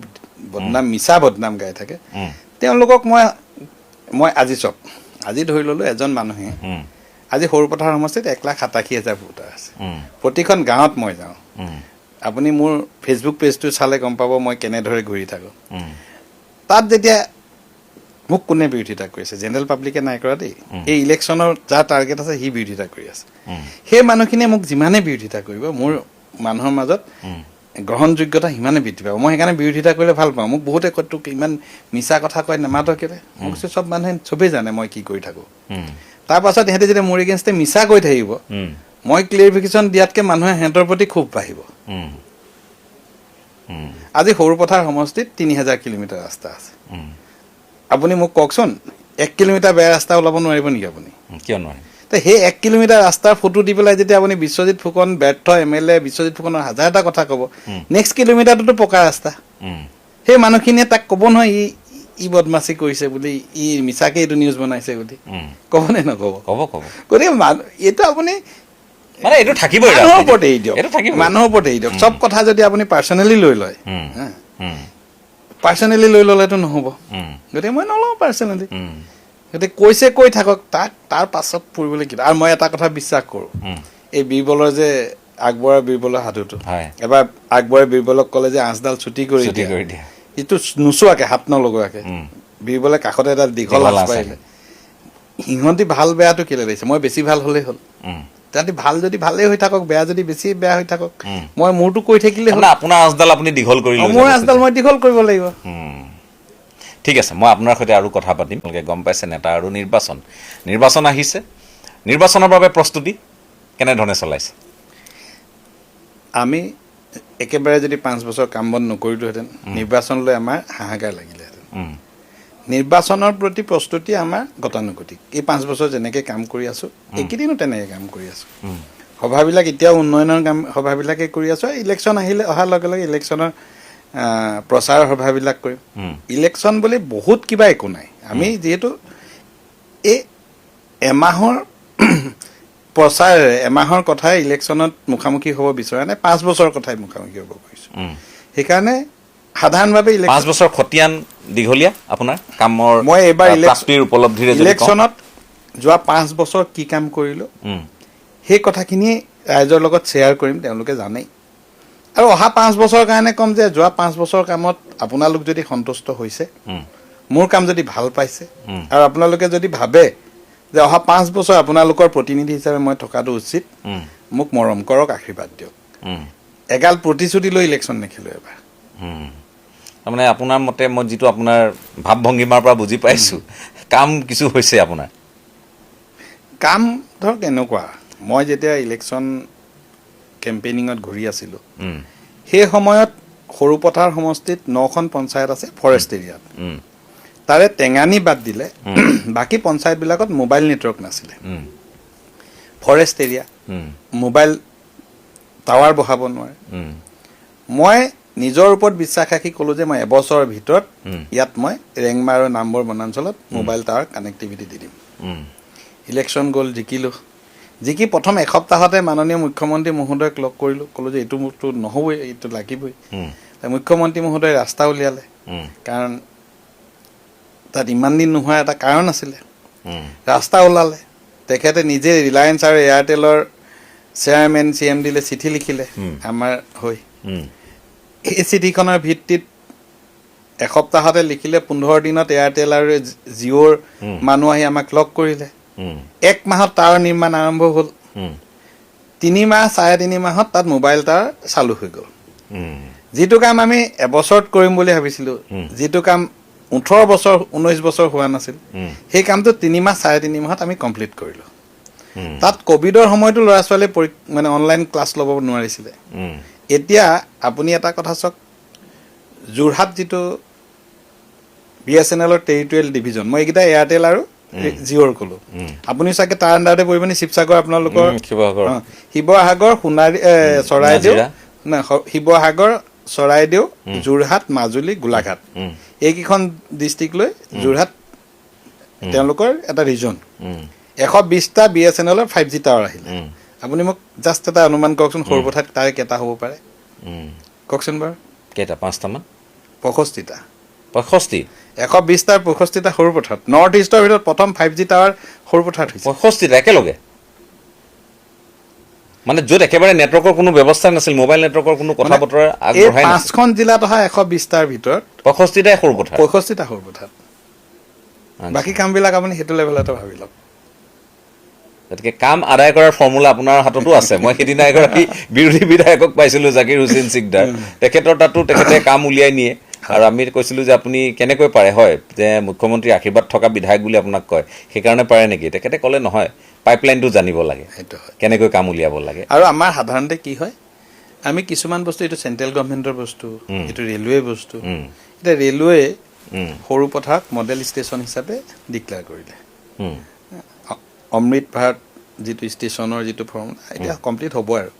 বদনাম, মিছা বদনাম গাই থাকে, তেওঁলোকক মই আজি চব, আজি ধৰি ল'লোঁ এজন মানুহে আজি সৰুপথাৰ সমষ্টিত 1,87,000 ভোটাৰ আছে। প্ৰতিখন গাঁৱত মই যাওঁ, আপুনি মোৰ ফেচবুক পেজটো চালে গম পাব মই কেনেদৰে ঘূৰি থাকোঁ। তাত যেতিয়া মোক কোনে বিৰোধিতা কৰিছে, জেনেৰেল পাব্লিকে নাই কৰা দেই, এই ইলেকশ্যনৰ যাৰ টাৰ্গেট আছে সি বিৰোধিতা কৰি আছে। সেই মানুহখিনিয়ে মোক যিমানে বিৰোধিতা কৰিব, মোৰ মানুহৰ মাজত গ্ৰহণযোগ্যতা সিমানে বৃদ্ধি পাব। মই সেইকাৰণে বিৰোধিতা কৰিলে ভাল পাওঁ। মোক বহুতে কয় তোক ইমান মিছা কথা কয় নেমাতক কেলে? মই কৈছোঁ চব মানুহে চবেই জানে মই কি কৰি থাকোঁ। তাৰপাছত সিহঁতে যেতিয়া মোৰ এগেইনষ্টে মিছা কৈ থাকিব, মই ক্লিয়াৰিফিকেশ্যন দিয়াতকৈ মানুহে সিহঁতৰ প্ৰতি খুব বাঢ়িব। আজি সৰুপথাৰ সমষ্টিত 3,000 কিলোমিটাৰ ৰাস্তা আছে। আপুনি মোক কওকচোন, 1 কিলোমিটাৰ বেয়া ৰাস্তা ওলাব নোৱাৰিব নেকি আপুনি? কিয় নোৱাৰে? তো সেই 1 কিলোমিটাৰ ৰাস্তাৰ ফটো দি পেলাই যেতিয়া আপুনি বিশ্বজিৎ ফুকন ব্যৰ্থ MLA, বিশ্বজিৎ ফুকনৰ 1000টা কথা ক'ব, নেক্সট কিলোমিটাৰটোতো পকা ৰাস্তা। সেই মানুহখিনিয়ে তাক ক'ব নহয় ই বদমাচি কৰিছে বুলি, ই মিছাকৈ এইটো নিউজ বনাইছে বুলি, ক'বনে নক'ব? ক'ব। গতিকে এইটো আপুনি মানে এইটো থাকিবই মানুহৰ ওপৰত এৰি দিয়ক এইটো থাকিব মানুহৰ ওপৰত এৰি দিয়ক চব কথা যদি আপুনি পাৰ্চনেলি লৈ লয় পাৰ্চনেলি লৈ ল'লেতো নহ'ব গতিকে মই নলওঁ পাৰ্চনেলি গতিকে কৈছে কৈ থাকক তাক তাৰ পাছত ফুৰিবলৈ কি আৰু মই এটা কথা বিশ্বাস কৰোঁ এই বীৰবলৰ যে আকবৰ আৰু বীৰবলৰ সাধুটো এবাৰ আকবৰে বীৰবলক ক'লে যে আঁচডাল ছুটি কৰি দিয়া ইটো নোচোৱাকে হাত নলগোৱাকে বীৰবলে কাষতে এটা দীঘল আঁচ পাৰিলে সিহঁতি ভাল বেয়াটো কেলে লাগিছে মই বেছি ভাল হ'লেই হ'ল তাহাঁতি ভাল যদি ভালেই হৈ থাকক বেয়া যদি বেছি বেয়া হৈ থাকক মই মোৰটো কৈ থাকিলে হ'ল আপোনাৰ আঁচডাল আপুনি দীঘল কৰি মোৰ আঁচডাল মই দীঘল কৰিব লাগিব ঠিক আছে মই আপোনাৰ সৈতে আৰু কথা পাতিম আপোনালোকে গম পাইছে নেতা আৰু নিৰ্বাচন আহিছে নিৰ্বাচনৰ বাবে প্ৰস্তুতি কেনেধৰণে চলাইছে আমি একেবাৰে যদি 5 বছৰ কাম বন নকৰিলোহেঁতেন নিৰ্বাচনলৈ আমাৰ হাহাকাৰ লাগিলেহেঁতেন নিৰ্বাচনৰ প্ৰতি প্ৰস্তুতি আমাৰ গতানুগতিক এই 5 বছৰ যেনেকৈ কাম কৰি আছোঁ এইকেইদিনো তেনেকৈ কাম কৰি আছোঁ সভাবিলাক এতিয়াও উন্নয়নৰ কাম সভাবিলাকে কৰি আছোঁ ইলেকশ্যন আহিলে অহাৰ লগে লগে ইলেকশ্যনৰ প্ৰচাৰ সভাবিলাক কৰিম ইলেকশ্যন বুলি বহুত কিবা একো নাই আমি যিহেতু এই এমাহৰ প্ৰচাৰেৰে এমাহৰ কথাই ইলেকশ্যনত মুখামুখি হ'ব বিচৰা নাই 5 বছৰৰ কথাই মুখামুখি হ'ব খুজিছোঁ সেইকাৰণে সাধাৰণভাৱে 5 বছৰ খতিয়ান দীঘলীয়া আপোনাৰ কামৰ মই এইবাৰ প্ৰাপ্তিৰ উপলব্ধিৰে ইলেকশ্যনত যোৱা 5 বছৰ কি কাম কৰিলোঁ সেই কথাখিনি ৰাইজৰ লগত শ্বেয়াৰ কৰিম তেওঁলোকে জানেই আৰু অহা 5 বছৰৰ কাৰণে ক'ম যে যোৱা 5 বছৰ কামত আপোনালোক যদি সন্তুষ্ট হৈছে মোৰ কাম যদি ভাল পাইছে আৰু আপোনালোকে যদি ভাবে যে অহা 5 বছৰ আপোনালোকৰ প্ৰতিনিধি হিচাপে মই থকাটো উচিত মোক মৰম কৰক আশীৰ্বাদ দিয়ক এগাল প্ৰতিশ্ৰুতি লৈ ইলেকশ্যন নেখেলোঁ এবাৰ তাৰমানে আপোনাৰ মতে মই যিটো আপোনাৰ ভাৱ ভংগীমাৰ পৰা বুজি পাইছোঁ কাম কিছু হৈছে আপোনাৰ কাম ধৰক এনেকুৱা মই যেতিয়া ইলেকশ্যন কেম্পেইনিঙত ঘূৰি আছিলোঁ সেই সময়ত সৰুপথাৰ সমষ্টিত 9খন পঞ্চায়ত আছে ফৰেষ্ট এৰিয়াত তাৰে টেঙানি বাদ দিলে বাকী পঞ্চায়তবিলাকত মোবাইল নেটৱৰ্ক নাছিলে ফৰেষ্ট এৰিয়া মোবাইল টাৱাৰ বহাব নোৱাৰে মই নিজৰ ওপৰত বিশ্বাস ৰাখি ক'লোঁ যে মই এবছৰৰ ভিতৰত ইয়াত মই ৰেংমা আৰু নামবৰ বনাঞ্চলত মোবাইল টাৱাৰ কানেক্টিভিটি দি দিম ইলেকশ্যন গ'ল জিকি প্ৰথম এসপ্তাহতে মাননীয় মুখ্যমন্ত্ৰী মহোদয়ক লগ কৰিলোঁ ক'লোঁ যে এইটো মোৰতো নহ'বই এইটো লাগিবই মুখ্যমন্ত্ৰী মহোদয়ে ৰাস্তা উলিয়ালে কাৰণ তাত ইমান দিন নোহোৱা এটা কাৰণ আছিলে ৰাস্তা ওলালে তেখেতে নিজে ৰিলায়েন্স আৰু এয়াৰটেলৰ চেয়াৰমেন CMDলৈ চিঠি লিখিলে আমাৰ হৈ এই চিঠিখনৰ ভিত্তিত এসপ্তাহতে লিখিলে 15 দিনত এয়াৰটেল আৰু জিঅ'ৰ মানুহ আহি আমাক লগ কৰিলে 1 মাহত টাৱাৰ নিৰ্মাণ আৰম্ভ হ'ল 3 মাহ 3.5 মাহত তাত মোবাইল টাৱাৰ চালু হৈ গ'ল যিটো কাম আমি এবছৰত কৰিম বুলি ভাবিছিলোঁ যিটো কাম 18 বছৰ 19 বছৰ হোৱা নাছিল সেই কামটো 3 মাহ 3.5 মাহত আমি কমপ্লিট কৰিলোঁ তাত কোভিডৰ সময়তো ল'ৰা ছোৱালীয়ে মানে অনলাইন ক্লাছ ল'ব নোৱাৰিছিলে এতিয়া আপুনি এটা কথা চাওক যোৰহাট যিটো BSNLৰ টেৰিটৰিয়েল ডিভিজন মই এইকেইটা এয়াৰটেল আৰু জিঅ'ৰ ক'লোঁ আপুনি চাগে তাৰ আণ্ডাৰতে পৰিবনে শিৱসাগৰ আপোনালোকৰ শিৱসাগৰ সোণাৰী চৰাইদেউ শিৱসাগৰ চৰাইদেউ যোৰহাট মাজুলী গোলাঘাট এইকেইখন ডিষ্ট্ৰিক্ট লৈ যোৰহাট তেওঁলোকৰ এটা ৰিজন 120টা BSNLৰ 5G টাৱাৰ আহিলে আপুনি মোক জাষ্ট এটা অনুমান কওকচোন সৰুপথাত তাৰে কেইটা হ'ব পাৰে কওকচোন বাৰু কেইটা 5টামান 65টা 65 120টাৰ 65টা সৰুপথাৰত নৰ্থ ইষ্টৰ ভিতৰত প্ৰথম 5G টাৱাৰ সৰুপথাৰত হৈছে 65টা একেলগে মানে য'ত একেবাৰে নেটৱৰ্কৰ কোনো ব্যৱস্থা নাছিল মোবাইল নেটৱৰ্কৰ কোনো কথা বতৰা আগবঢ়াই নাছিল 5খন জিলাত অহা 120টাৰ ভিতৰত 65টাই সৰুপথাৰ 65টা সৰুপথাৰ বাকী কামবিলাক আপুনি সেইটো লেভেলতে ভাবি লওক গতিকে কাম আদায় কৰাৰ ফৰ্মুলা আপোনাৰ হাততো আছে মই সেইদিনা এগৰাকী বিৰোধী বিধায়কক পাইছিলোঁ জাকিৰ হুছেইন সিকদাৰ তেখেতৰ তাতো তেখেতে কাম উলিয়াই নিয়ে আৰু আমি কৈছিলোঁ যে আপুনি কেনেকৈ পাৰে হয় যে মুখ্যমন্ত্ৰীৰ আশীৰ্বাদ থকা বিধায়ক বুলি আপোনাক কয় সেইকাৰণে পাৰে নেকি তেখেতে ক'লে নহয় পাইপলাইনটো জানিব লাগে সেইটো হয় কেনেকৈ কাম উলিয়াব লাগে আৰু আমাৰ সাধাৰণতে কি হয় আমি কিছুমান বস্তু এইটো চেণ্ট্ৰেল গভৰ্ণমেণ্টৰ বস্তু এইটো ৰেলৱে বস্তু এতিয়া ৰেলৱে সৰুপথাৰক মডেল ষ্টেচন হিচাপে ডিক্লেয়াৰ কৰিলে অমৃত ভাৰত যিটো ষ্টেচনৰ যিটো ফৰ্মুলা এতিয়া কমপ্লিট হ'ব আৰু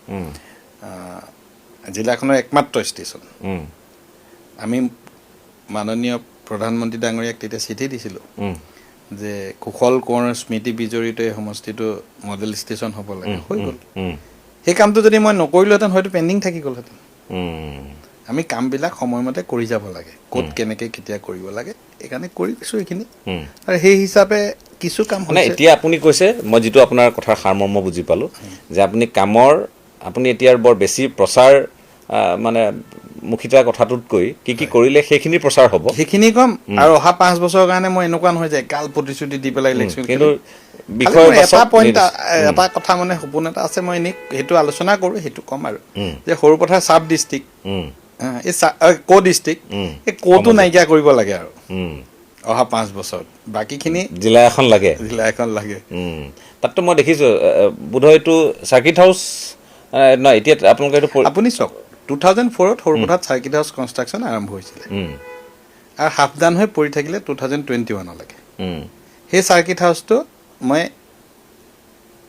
জিলাখনৰ একমাত্ৰ ষ্টেচন আমি মাননীয় প্ৰধানমন্ত্ৰী ডাঙৰীয়াক তেতিয়া চিঠি দিছিলোঁ যে কুশল কোঁৱৰৰ স্মৃতি বিজড়িত এই সমষ্টিটো মডেল ষ্টেচন হ'ব লাগে হৈ গ'ল সেই কামটো যদি মই নকৰিলোহেঁতেন হয়তো পেণ্ডিং থাকি গ'লহেঁতেন উম, আমি কামবিলাক সময়মতে কৰি যাব লাগে ক'ত কেনেকৈ কেতিয়া কৰিব লাগে এইকাৰণে কৰি গৈছোঁ এইখিনি উম। আৰু সেই হিচাপে কিছু কাম মানে হৈছে এতিয়া আপুনি কৈছে মই যিটো আপোনাৰ কথাৰ সাৰমৰ্ম বুজি পালোঁ যে আপুনি এতিয়াৰ বৰ বেছি প্ৰচাৰ মানে মুখিতা কথাটোতকৈ কি কৰিলে সেইখিনি প্ৰচাৰ হ'ব সেইখিনি কম আৰু অহা 5 বছৰৰ কাৰণে মই এনেকুৱা নহয় যে একাল প্ৰতিশ্ৰুতি দি পেলাই ইলেকশ্যন কিন্তু বিষয় এটা পইণ্ট নিৰ্দিষ্ট- এটা কথা মানে সপোন এটা আছে মই এনেই সেইটো আলোচনা কৰোঁ সেইটো ক'ম আৰু যে সৰুপথাৰ চাব ডিষ্ট্ৰিক্ট উম, এই কো ডিষ্ট্ৰিক্ট এই ক'টো নাইকিয়া কৰিব লাগে আৰু উম। অহা 5 বছৰত বাকীখিনি জিলা এখন লাগে জিলা এখন লাগে তাততো মই দেখিছোঁ বোধহয় এইটো চাৰ্কিট হাউচ নহয় এতিয়া আপোনালোকে এইটো আপুনি চাওক 2004ত সৰুপথাৰত চাৰ্কিট হাউচ কনষ্ট্ৰাকশ্যন আৰম্ভ হৈছিলে আৰু হাফ ডান হৈ পৰি থাকিলে 2021লৈকে সেই চাৰ্কিট হাউচটো মই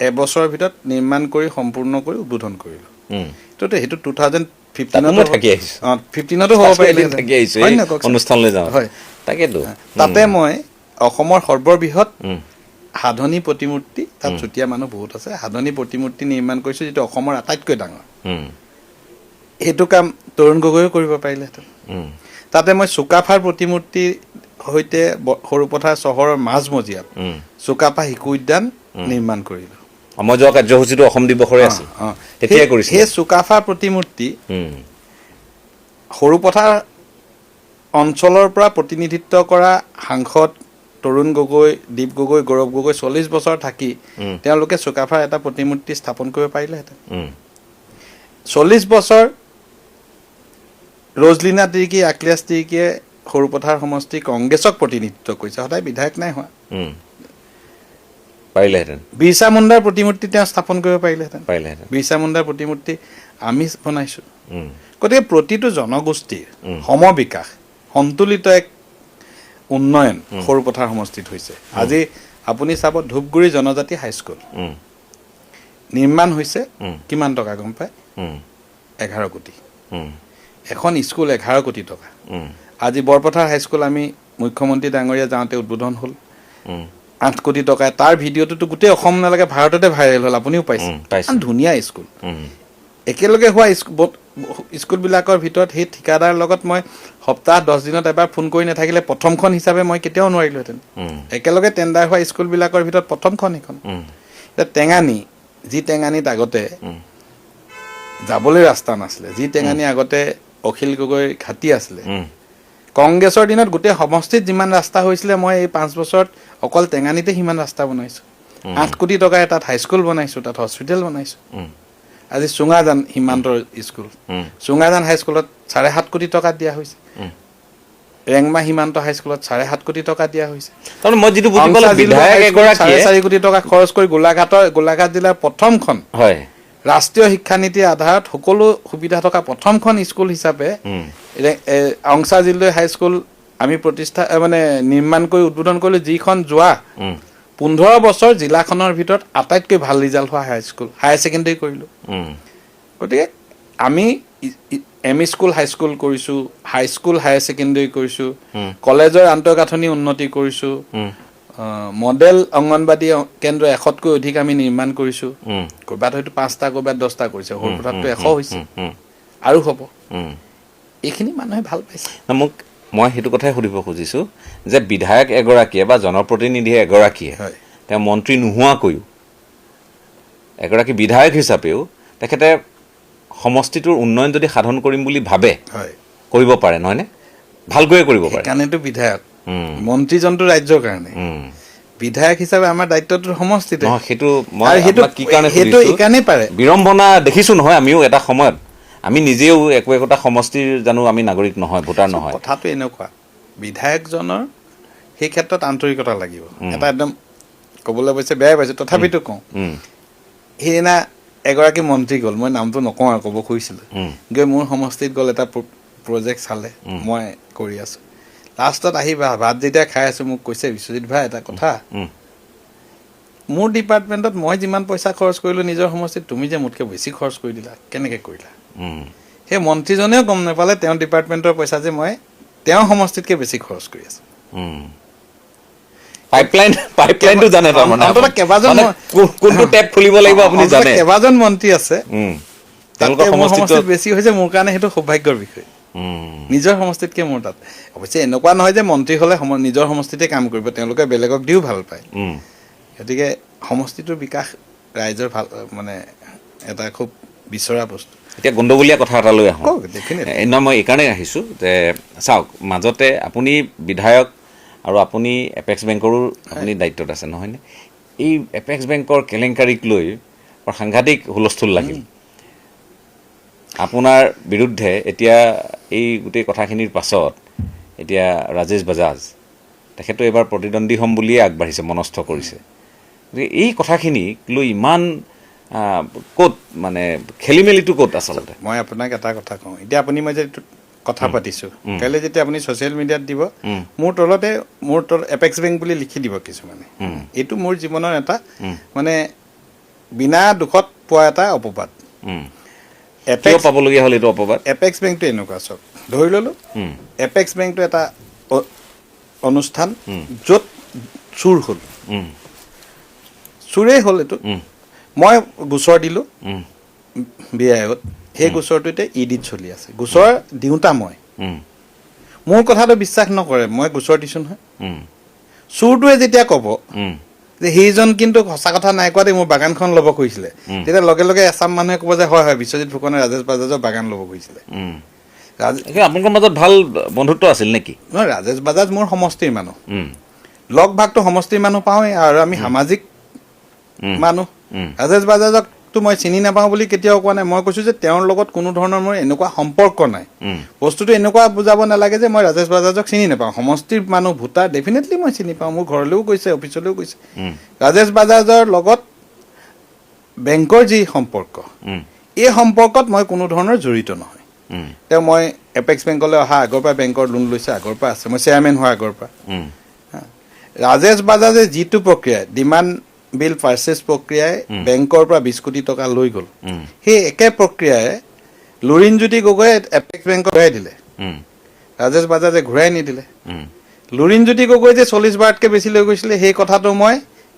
এবছৰৰ ভিতৰত নিৰ্মাণ কৰি সম্পূৰ্ণ কৰি উদ্বোধন কৰিলোঁ তো সেইটো 2015 থাকি আহিছোঁ 15তো হ'ব পাৰিলে থাকি আহিছোঁ এই অনুষ্ঠানলৈ যাওঁ হয় তাকেতো তাতে মই অসমৰ সৰ্ববৃহৎ সাধনী প্ৰতিমূৰ্তি তাত চুতীয়া মানুহ বহুত আছে সাধনী প্ৰতিমূৰ্তি নিৰ্মাণ কৰিছোঁ যিটো অসমৰ আটাইতকৈ ডাঙৰ সেইটো কাম তৰুণ গগৈও কৰিব পাৰিলেহেঁতেন তাতে মই চুকাফাৰ প্ৰতিমূৰ্তিৰ সৈতে সৰুপথাৰ চহৰৰ মাজমজিয়াত চুকাফা শিশু উদ্যান নিৰ্মাণ কৰিলোঁ মই যোৱা কাৰ্যসূচীটো অসম দিৱসৰে আছিল তেতিয়াই কৰিছিল সেই চুকাফা প্ৰতিমূৰ্তি সৰুপথাৰ অঞ্চলৰ পৰা প্ৰতিনিধিত্ব কৰা সাংসদ তৰুণ গগৈ দীপ গগৈ গৌৰৱ গগৈ 40 বছৰ থাকি তেওঁলোকে চুকাফাৰ এটা প্ৰতিমূৰ্তি স্থাপন কৰিব পাৰিলেহেঁতেন 40 বছৰ ৰজলিনা তিৰ্কী আক্লিয়াছ তিৰ্কীয়ে সৰুপথাৰ সমষ্টি কংগ্ৰেছক প্ৰতিনিধিত্ব কৰিছে সদায় বিধায়ক নাই হোৱা পাৰিলেহেঁতেন বিৰচা মুণ্ডাৰ প্ৰতিমূৰ্তি তেওঁ স্থাপন কৰিব পাৰিলেহেঁতেন পাৰিলেহেঁতেন বিৰচা মুণ্ডাৰ প্ৰতিমূৰ্তি আমি বনাইছোঁ গতিকে প্ৰতিটো জনগোষ্ঠীৰ সমবিকাশ সন্তুলিত এক উন্নয়ন সৰুপথাৰ সমষ্টিত হৈছে আজি আপুনি চাব ধূপগুৰি জনজাতি হাইস্কুল নিৰ্মাণ হৈছে কিমান টকা গম পায় 11 কোটি এখন স্কুল 11 কোটি টকা আজি বৰপথাৰ হাইস্কুল আমি মুখ্যমন্ত্ৰী ডাঙৰীয়া যাওঁতে উদ্বোধন হ'ল 8 কোটি টকায় তাৰ ভিডিঅ'টোতো গোটেই অসম নালাগে ভাৰততে ভাইৰেল হ'ল আপুনিও পাইছে ইমান ধুনীয়া স্কুল একেলগে হোৱা স্কুলবিলাকৰ ভিতৰত সেই ঠিকাদাৰ লগত মই সপ্তাহ 10 দিনত এবাৰ ফোন কৰি নাথাকিলে প্ৰথমখন হিচাপে মই কেতিয়াও নোৱাৰিলোহেঁতেন একেলগে টেণ্ডাৰ হোৱা স্কুলবিলাকৰ ভিতৰত প্ৰথমখন এইখন এতিয়া টেঙানী যি টেঙানীত আগতে যাবলৈ ৰাস্তা নাছিলে যি টেঙানী আগতে অখিল গগৈৰ ঘাটি আছিলে কংগ্ৰেছৰ দিনত গোটেই সমষ্টিত যিমান ৰাস্তা হৈছিলে মই এই 5 বছৰত অকল টেঙানীতে সিমান ৰাস্তা বনাইছোঁ 8 কোটি টকাৰে তাত হাইস্কুল বনাইছোঁ তাত হস্পিটেল বনাইছোঁ আজি চুঙাজান সীমান্তৰ স্কুল চুঙাজান হাইস্কুলত 7.5 কোটি টকা দিয়া হৈছে ৰেংমা সীমান্ত হাইস্কুলত 7.5 কোটি টকা দিয়া হৈছে তাৰমানে মই যিটো বুজি পালোঁ বিধায়ক এগৰাকীয়ে 4.5 কোটি টকা খৰচ কৰি গোলাঘাট জিলাৰ প্ৰথমখন হয় ৰাষ্ট্ৰীয় শিক্ষানীতিৰ আধাৰত সকলো সুবিধা থকা প্ৰথমখন স্কুল হিচাপে অংছা জিল্লৈ হাইস্কুল আমি প্ৰতিষ্ঠা মানে নিৰ্মাণ কৰি উদ্বোধন কৰিলোঁ যিখন যোৱা 15 বছৰ জিলাখনৰ ভিতৰত আটাইতকৈ ভাল ৰিজাল্ট হোৱা হাইস্কুল হায়াৰ ছেকেণ্ডেৰী কৰিলোঁ গতিকে আমি এম ই স্কুল হাইস্কুল কৰিছোঁ হাইস্কুল হায়াৰ ছেকেণ্ডেৰী কৰিছোঁ কলেজৰ আন্তঃগাঁথনি উন্নতি কৰিছোঁ মডেল অংগনবাদী কেন্দ্ৰ 100তকৈ অধিক আমি নিৰ্মাণ কৰিছোঁ ক'ৰবাত হয়তো 5টা ক'ৰবাত 10টা কৰিছে সৰুপথাৰতো 100 হৈছে আৰু হ'ব এইখিনি মানুহে ভাল পাইছে মই সেইটো কথাই সুধিব খুজিছোঁ যে বিধায়ক এগৰাকীয়ে বা জনপ্ৰতিনিধি এগৰাকীয়ে তেওঁ মন্ত্ৰী নোহোৱাকৈও এগৰাকী বিধায়ক হিচাপেও তেখেতে সমষ্টিটোৰ উন্নয়ন যদি সাধন কৰিম বুলি ভাবে কৰিব পাৰে নহয়নে ভালকৈয়ে কৰিব পাৰে সেইকাৰণেতো বিধায়ক মন্ত্ৰীজনটো ৰাজ্যৰ কাৰণে বিধায়ক হিচাপে আমাৰ দায়িত্বটো সমষ্টিতে সেইটো মই কি কাৰণে সেইটো এইকাৰণেই পাৰে বিড়ম্বনা দেখিছোঁ নহয় আমিও এটা সময়ত আমি নিজেও একোটা সমষ্টিৰ জানো আমি নাগৰিক নহয় ভোটাৰ নহয় কথাটো এনেকুৱা বিধায়কজনৰ সেই ক্ষেত্ৰত আন্তৰিকতা লাগিব এটা একদম ক'বলৈ পাইছে বেয়াই পাইছে তথাপিতো কওঁ সেইদিনা এগৰাকী মন্ত্ৰী গ'ল মই নামটো নকওঁ আৰু ক'ব খুজিছিলোঁ গৈ মোৰ সমষ্টিত গ'ল এটা প্ৰজেক্ট চালে মই কৰি আছোঁ লাষ্টত আহি ভাত যেতিয়া খাই আছোঁ মোক কৈছে বিশ্বজিৎ ভাই এটা কথা মোৰ ডিপাৰ্টমেণ্টত মই যিমান পইচা খৰচ কৰিলোঁ নিজৰ সমষ্টিত তুমি যে মোতকৈ বেছি খৰচ কৰি দিলা কেনেকৈ কৰিলা সেই মন্ত্ৰীজনেও গম নাপালে তেওঁৰ ডিপাৰ্টমেণ্টৰ পইচা যে মই তেওঁৰ সমষ্টিতকৈ বেছি খৰচ কৰি আছোঁ পাইপলাইনটো জানে তাৰমানে অন্ততঃ কেইবাজন মানে কোনটো টেপ খুলিব লাগিব আপুনি অন্ততঃ জানে কেইবাজন মন্ত্ৰী আছে তেওঁলোকৰ তাতকে মোৰ সমষ্টিত সমষ্টিত বেছি হৈছে মোৰ কাৰণে সেইটো সৌভাগ্যৰ বিষয় নিজৰ সমষ্টিতকে মোৰ তাত অৱশ্যে এনেকুৱা নহয় যে মন্ত্ৰী হ'লে নিজৰ সমষ্টিতে কাম কৰিব তেওঁলোকে বেলেগক দিও ভাল পায় গতিকে সমষ্টিটোৰ বিকাশ ৰাইজৰ ভাল মানে এটা খুব বিচৰা বস্তু এতিয়া গণ্ডগোলীয়া কথা এটা লৈ আহোঁ definitely. মই এইকাৰণেই আহিছোঁ যে চাওক মাজতে আপুনি বিধায়ক আৰু আপুনি এপেক্স বেংকৰো আপুনি দায়িত্বত আছে নহয়নে এই এপেক্স বেংকৰ কেলেংকাৰীক লৈ বৰ সাংঘাতিক হুলস্থুল লাগিল আপোনাৰ বিৰুদ্ধে এতিয়া এই গোটেই কথাখিনিৰ পাছত এতিয়া ৰাজেশ বাজাজ তেখেতো এবাৰ প্ৰতিদ্বন্দ্বী হ'ম বুলিয়ে আগবাঢ়িছে মনস্থ কৰিছে গতিকে এই কথাখিনিক লৈ ইমান ক'ত মানে খেলি মেলিটো ক'ত আচলতে মই আপোনাক এটা কথা কওঁ এতিয়া আপুনি মই যে কথা পাতিছোঁ কাইলৈ যেতিয়া আপুনি ছ'চিয়েল মিডিয়াত দিব মোৰ তলত এপেক্স বেংক বুলি লিখি দিব কিছুমানে এইটো মোৰ জীৱনৰ এটা মানে বিনা দুখত পোৱা এটা অপবাদ পাবলগীয়া হ'ল এইটো অপবাদ এপেক্স বেংকটো এনেকুৱা চাওক ধৰি ল'লোঁ এপেক্স বেংকটো এটা অনুষ্ঠান য'ত চুৰ হ'ল চুৰেই হ'ল এইটো মই গোচৰ দিলোঁ বিআইত সেই গোচৰটো এতিয়া ইডিত চলি আছে গোচৰ দিওঁতা মই মোৰ কথাটো বিশ্বাস নকৰে মই গোচৰ দিছোঁ নহয় চুৰটোৱে যেতিয়া ক'ব যে সেইজন কিন্তু সঁচা কথা নাই কোৱা দেই মোৰ বাগানখন ল'ব খুজিছিলে তেতিয়া লগে লগে এচাম মানুহে ক'ব যে হয় বিশ্বজিৎ ফুকনে ৰাজেশ বাজাজৰ বাগান ল'ব খুজিছিলে আপোনালোকৰ মাজত ভাল বন্ধুত্ব আছিল নেকি নহয় ৰাজেশ বাজাজ মোৰ সমষ্টিৰ মানুহ লগ ভাগটো সমষ্টিৰ মানুহ পাওঁৱেই আৰু আমি সামাজিক মানুহ ৰাজেশ বাজাজকতো মই চিনি নাপাওঁ বুলি কেতিয়াও কোৱা নাই মই কৈছোঁ যে তেওঁৰ লগত কোনো ধৰণৰ মোৰ এনেকুৱা সম্পৰ্ক নাই বস্তুটো এনেকুৱা বুজাব নালাগে যে মই ৰাজেশ বাজাজক চিনি নাপাওঁ সমষ্টিৰ মানুহ ভোটাৰ ডেফিনেটলি মই চিনি পাওঁ মোৰ ঘৰলৈও গৈছে অফিচলৈও গৈছে ৰাজেশ বাজাজৰ লগত বেংকৰ যি সম্পৰ্ক এই সম্পৰ্কত মই কোনো ধৰণৰ জড়িত নহয় তেওঁ মই এপেক্স বেংকলৈ অহা আগৰ পৰা বেংকৰ লোন লৈছে আগৰ পৰা আছে মই চেয়াৰমেন হোৱা আগৰ পৰা ৰাজেশ বাজাজে যিটো প্ৰক্ৰিয়া ডিমাণ্ড বিল পাৰ্চেছ প্ৰক্ৰিয়াই বেংকৰ পৰা 20 কোটি টকা লৈ গ'ল সেই একে প্ৰক্ৰিয়াই লুৰিণজ্যোতি গগৈয়ে এপেক্স বেংকক ঘূৰাই দিলে ৰাজেশ বাজাজে ঘূৰাই নিদিলে লুৰিণজ্যোতি গগৈ যে 40 বাৰতকৈ বেছি লৈ গৈছিলে সেই কথাটো মই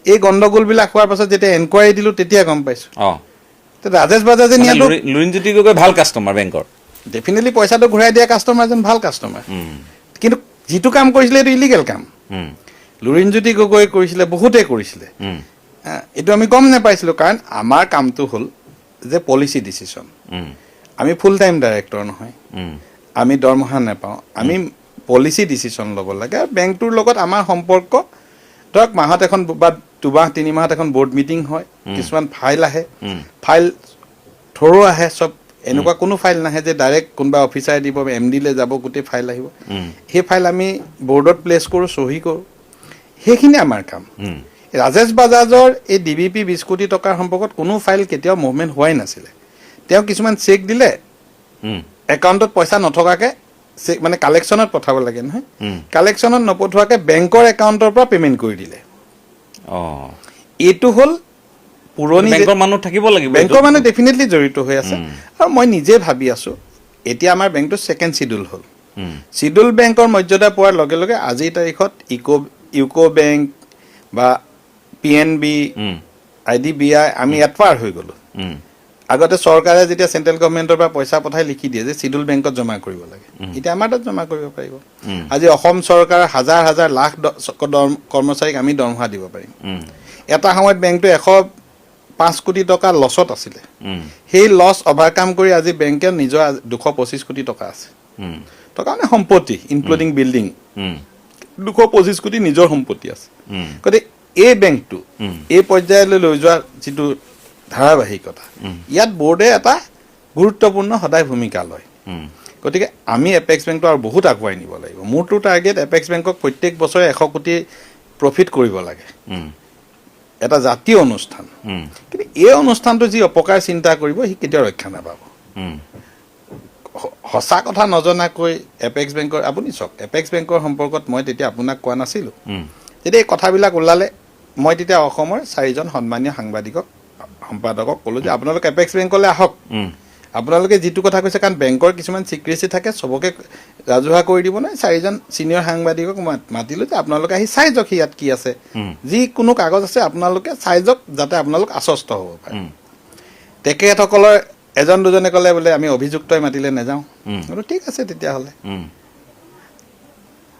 এই গণ্ডগোলবিলাক হোৱাৰ পাছত যেতিয়া এনকুৱাৰী দিলোঁ তেতিয়া গম পাইছোঁ ৰাজেশ বাজাজে নিয়াটো লুৰিণজ্যোতি গগৈ ভাল কাষ্টমাৰ বেংকৰ ডেফিনেটলি পইচাটো ঘূৰাই দিয়া কাষ্টমাৰ এজন ভাল কাষ্টমাৰ কিন্তু যিটো কাম কৰিছিলে এইটো ইলিগেল কাম লুৰিণজ্যোতি গগৈ কৰিছিলে বহুতেই কৰিছিলে এইটো আমি গম নাপাইছিলোঁ কাৰণ আমাৰ কামটো হ'ল যে পলিচি ডিচিশ্যন আমি ফুল টাইম ডাইৰেক্টৰ নহয় আমি দৰমহা নাপাওঁ আমি পলিচি ডিচিশ্যন ল'ব লাগে আৰু বেংকটোৰ লগত আমাৰ সম্পৰ্ক ধৰক মাহত এখন বা 2 মাহ 3 মাহত এখন বৰ্ড মিটিং হয় কিছুমান ফাইল আহে ফাইল থৰো আহে চব এনেকুৱা কোনো ফাইল নাহে যে ডাইৰেক্ট কোনোবা অফিচাৰে দিব MD-লে যাব গোটেই ফাইল আহিব সেই ফাইল আমি বৰ্ডত প্লেচ কৰোঁ চহী কৰোঁ সেইখিনি আমাৰ কাম ৰাজেশ বাজাজৰ এই DBP 20 কোটি টকাৰ সম্পৰ্কত কোনো ফাইল কেতিয়াও মুভমেণ্ট হোৱাই নাছিলে তেওঁ কিছুমান চেক দিলে একাউণ্টত পইচা নথকাকৈ চেক মানে কালেকশ্যনত পঠাব লাগে নহয় কালেকশ্যনত নপঠোৱাকৈ বেংকৰ একাউণ্টৰ পৰা পে'মেণ্ট কৰি দিলে এইটো হ'ল পুৰণি বেংকৰ মানুহ থাকিব লাগিব বেংকৰ মানুহ ডেফিনেটলি জড়িত হৈ আছে আৰু মই নিজে ভাবি আছোঁ এতিয়া আমাৰ বেংকটো ছেকেণ্ড চিডিউল হ'ল চিডিউল বেংকৰ মৰ্যাদা পোৱাৰ লগে লগে আজিৰ তাৰিখত ইউকো বেংক বা PNB IDBI আমি এটপাৰ হৈ গ'লোঁ আগতে চৰকাৰে যেতিয়া চেণ্ট্ৰেল গভৰ্ণমেণ্টৰ পৰা পইচা পঠাই লিখি দিয়ে যে চিডিউল বেংকত জমা কৰিব লাগে এতিয়া আমাৰ তাত জমা কৰিব পাৰিব আজি অসম চৰকাৰৰ হাজাৰ হাজাৰ লাখ কৰ্মচাৰীক আমি দৰমহা দিব পাৰিম এটা সময়ত বেংকটো 105 কোটি টকা লছত আছিলে সেই লছ অভাৰকাম কৰি আজি বেংকে নিজৰ 225 কোটি টকা আছে টকা মানে সম্পত্তি ইনক্লুডিং বিল্ডিং 225 কোটি নিজৰ সম্পত্তি আছে গতিকে এই বেংকটো এই পৰ্যায়লৈ লৈ যোৱাৰ যিটো ধাৰাবাহিকতা ইয়াত বোৰ্ডে এটা গুৰুত্বপূৰ্ণ সদায় ভূমিকা লয় গতিকে আমি এপেক্স বেংকটো আৰু বহুত আগুৱাই নিব লাগিব মোৰটো টাৰ্গেট এপেক্স বেংকক প্ৰত্যেক বছৰে 100 কোটি প্ৰফিট কৰিব লাগে এটা জাতীয় অনুষ্ঠান কিন্তু এই অনুষ্ঠানটো যি অপকাৰ চিন্তা কৰিব সি কেতিয়াও ৰক্ষা নাপাব সঁচা কথা নজনাকৈ এপেক্স বেংকৰ আপুনি চাওক এপেক্স বেংকৰ সম্পৰ্কত মই তেতিয়া আপোনাক কোৱা নাছিলোঁ যেতিয়া এই কথাবিলাক ওলালে মই তেতিয়া অসমৰ 4জন সন্মানীয় সাংবাদিকক সম্পাদকক ক'লোঁ যে আপোনালোক এপেক্স বেংকলৈ আহক আপোনালোকে যিটো কথা কৈছে, কাৰণ বেংকৰ কিছুমান চিক্ৰেচি থাকে, চবকে ৰাজহুৱা কৰি দিব নহয়। 4জন ছিনিয়ৰ সাংবাদিকক মাতিলোঁ যে আপোনালোকে আহি চাই যাওক ইয়াত কি আছে, যিকোনো কাগজ আছে আপোনালোকে চাই যাওক, যাতে আপোনালোক আশ্বস্ত হ'ব পাৰে। তেখেতসকলৰ এজন দুজনে ক'লে বোলে আমি অভিযুক্তই মাতিলে নাযাওঁ। বোলো ঠিক আছে তেতিয়াহ'লে।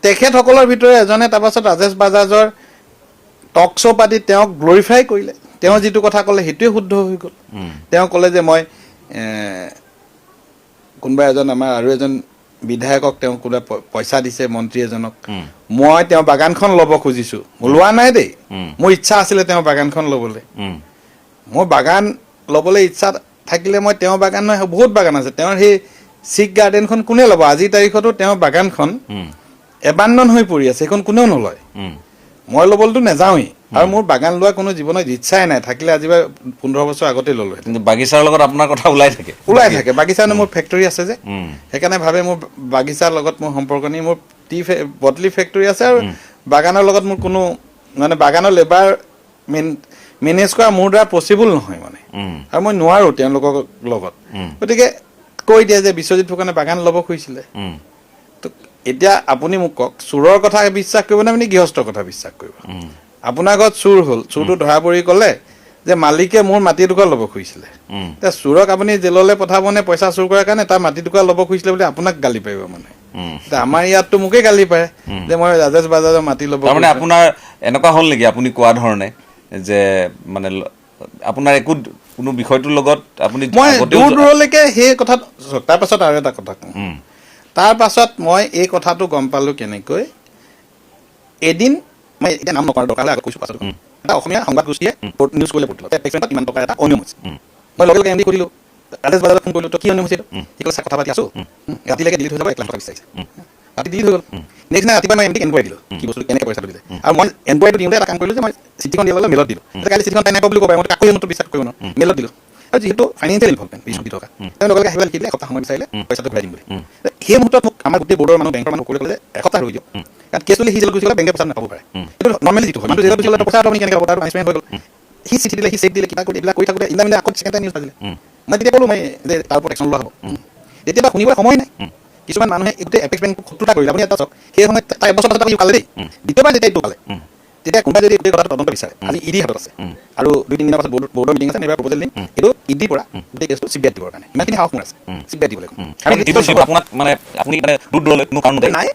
তেখেতসকলৰ ভিতৰত এজনে তাৰপাছত ৰাজেশ বাজাজৰ টক শ্ব' পাতি তেওঁক গ্লৰিফাই কৰিলে। তেওঁ যিটো কথা ক'লে সেইটোৱে শুদ্ধ হৈ গ'ল। তেওঁ ক'লে যে মই কোনোবা এজন আমাৰ আৰু এজন বিধায়কক তেওঁ কোনোবা পইচা দিছে, মন্ত্ৰী এজনক, মই তেওঁ বাগানখন ল'ব খুজিছোঁ। লোৱা নাই দেই, মোৰ ইচ্ছা আছিলে তেওঁৰ বাগানখন ল'বলৈ। মোৰ বাগান ল'বলৈ ইচ্ছা থাকিলে মই তেওঁৰ বাগান নহয়, বহুত বাগান আছে, তেওঁৰ সেই চিক গাৰ্ডেনখন কোনে ল'ব? আজিৰ তাৰিখতো তেওঁৰ বাগানখন এবাণ্ডন হৈ পৰি আছে, সেইখন কোনেও নলয়। মই ল'বলৈতো নাযাওঁৱেই, আৰু মোৰ বাগান লোৱা কোনো জীৱনত ইচ্ছাই নাই। থাকিলে আজি 15 বছৰ আগতে ল'লো। কিন্তু বাগিচাৰ লগত আপোনাৰ কথা ওলাই থাকে। বাগিচা মোৰ ফেক্টৰী আছে যে, সেইকাৰণে ভাবে মোৰ বাগিচাৰ লগত মোৰ সম্পৰ্ক নেই। মোৰ বটলি ফেক্টৰী আছে, আৰু বাগানৰ লগত মোৰ কোনো মানে বাগানৰ লেবাৰ মেনেজ কৰা মোৰ দ্বাৰা পচিবল নহয় মানে, আৰু মই নোৱাৰোঁ তেওঁলোকৰ লগত। গতিকে কৈ দিয়ে যে বিশ্বজিৎ ফুকনে বাগান ল'ব খুজিছিলে। তো এতিয়া আপুনি মোক কওক, চোৰৰ কথা বিশ্বাস কৰিব নে আপুনি গৃহস্থৰ কথা বিশ্বাস কৰিব? আপোনাৰ ঘৰত চুৰ হ'ল, চুৰটো ধৰা পৰি ক'লে যে মালিকে মোৰ মাটি টুকুৰা ল'ব খুজিছিলে। এতিয়া চোৰক আপুনি জেললৈ পঠাব নে পইচা চুৰ কৰাৰ কাৰণে? তাৰ মাটি টুকুৰা ল'ব খুজিছিলে বুলি আপোনাক গালি পাৰিব মানে। এতিয়া আমাৰ ইয়াততো মোকে গালি পাৰে যে মই ৰাজেশ বাজাজৰ মাটি ল'ব। তাৰমানে আপোনাৰ এনেকুৱা হ'ল নেকি আপুনি কোৱা ধৰণে, যে মানে আপোনাৰ একো কোনো বিষয়টোৰ লগত আপুনি মই দূৰলৈকে সেই কথাত। তাৰ পাছত আৰু এটা কথা কওঁ। তাৰ পাছত মই এই কথাটো গম পালোঁ কেনেকৈ, এদিন মই এতিয়া নাম নকৰাৰ দৰকাৰ হ'লে আগত কৈছোঁ, পাছত এটা অসমীয়া সংবাদ গোষ্ঠীয়ে নিউজ কৰিলে ইমান টকাৰ এটা অনিয়ম হৈছে। মই লগে লগে এম ডি সুধিলোঁ, ৰাজেশ বাজাজক ফোন কৰিলোঁ, তো কি অনিয়ম হৈছে? সি ক'লে কথা পাতি আছোঁ, ৰাতিলৈকে ডিলিট হৈ যাব, 1 লাখ টকা বিচাৰিছে। ৰাতি ডিলিট হৈ গ'ল। নেক্সট দিনা ৰাতিপুৱা মই এম ডিক এনকুৱাৰী দিলোঁ, কি বস্তু কেনেকৈ পইচাটো দিলে। আৰু মই এনকুৱাৰীটো দিওঁতে এটা কাম কৰিলোঁ যে মই চিঠিখন দিয়াৰ লগত মেলত দিলোঁ। কালি চিঠিখন তাই নাই বুলি ক'ব পাৰে, মই কাকো মতো বিশ্বাস কৰিব নোৱাৰোঁ, মেলত দিলোঁ। আৰু যিহেতু ফাইনেন্সিয়েল ইনভলভমেণ্ট 20 কোটি টকা, তেওঁ লগে লগে আহিব লিখিলে এসপ্তাহ সময় বিচাৰিলে পইচাটো ঘূৰাই দিম বুলি। সেই মুহূৰ্তত মোক আমাৰ গোটেই বৰ্ডৰ মানুহ, বেংকৰ মানুহ সকলোৱে ক'লে যে এসপ্তাহ ৰৈ দিয়ক, কাৰণ কেছ তুলি সি জেলত গুচি গ'লে বেংকে পইচা নাপাব পাৰে। কিন্তু নৰ্মেলি যিটো হয়, মানুহটো জেলত গুচি গ'লে পইচা আপুনি কেনেকৈ পাব? তাৰ পানিচমেণ্ট হৈ গ'ল। সি চিঠি দিলে, সি চেক দিলে, কিবা কৰি এইবিলাক কৰি থাকোঁতে ইমান আকৌ ছেকেণ্ড টাইম নিউজ পাতিলে। মই তেতিয়া ক'লোঁ মই যে তাৰ ওপৰত একশ্যন লোৱা হ'ব। তেতিয়া শুনিবলৈ সময় নাই। কিছুমান মানুহে গোটেই এপেক্স বেংকক 70টা কৰিলে। আপুনি এটা চাওক, সেই সময়ত তাৰ এবছৰ পাছত আপুনি পালে দেই, দ্বিতীয়বাৰ যেতিয়া এইটো পালে, তেতিয়া কোনোবাই যদি গোটেই কথাটো তদন্ত বিচাৰে, আজি ইডি হাতত আছে, আৰু 2-3 দিনৰ পাছত বৰ্ডৰ মিটিং আছে, এবাৰ প্ৰপ'জেল দিম, এইটো ইডিৰ পৰা গোটেই কেছটো চিবিআইত দিবৰ কাৰণে ইমানখিনি সাহস মোৰ আছে। চিবিআইত দিবলৈ আপোনাক মানে আপুনি মানে দূৰ দূৰলৈ কোনো কাৰণ নাই,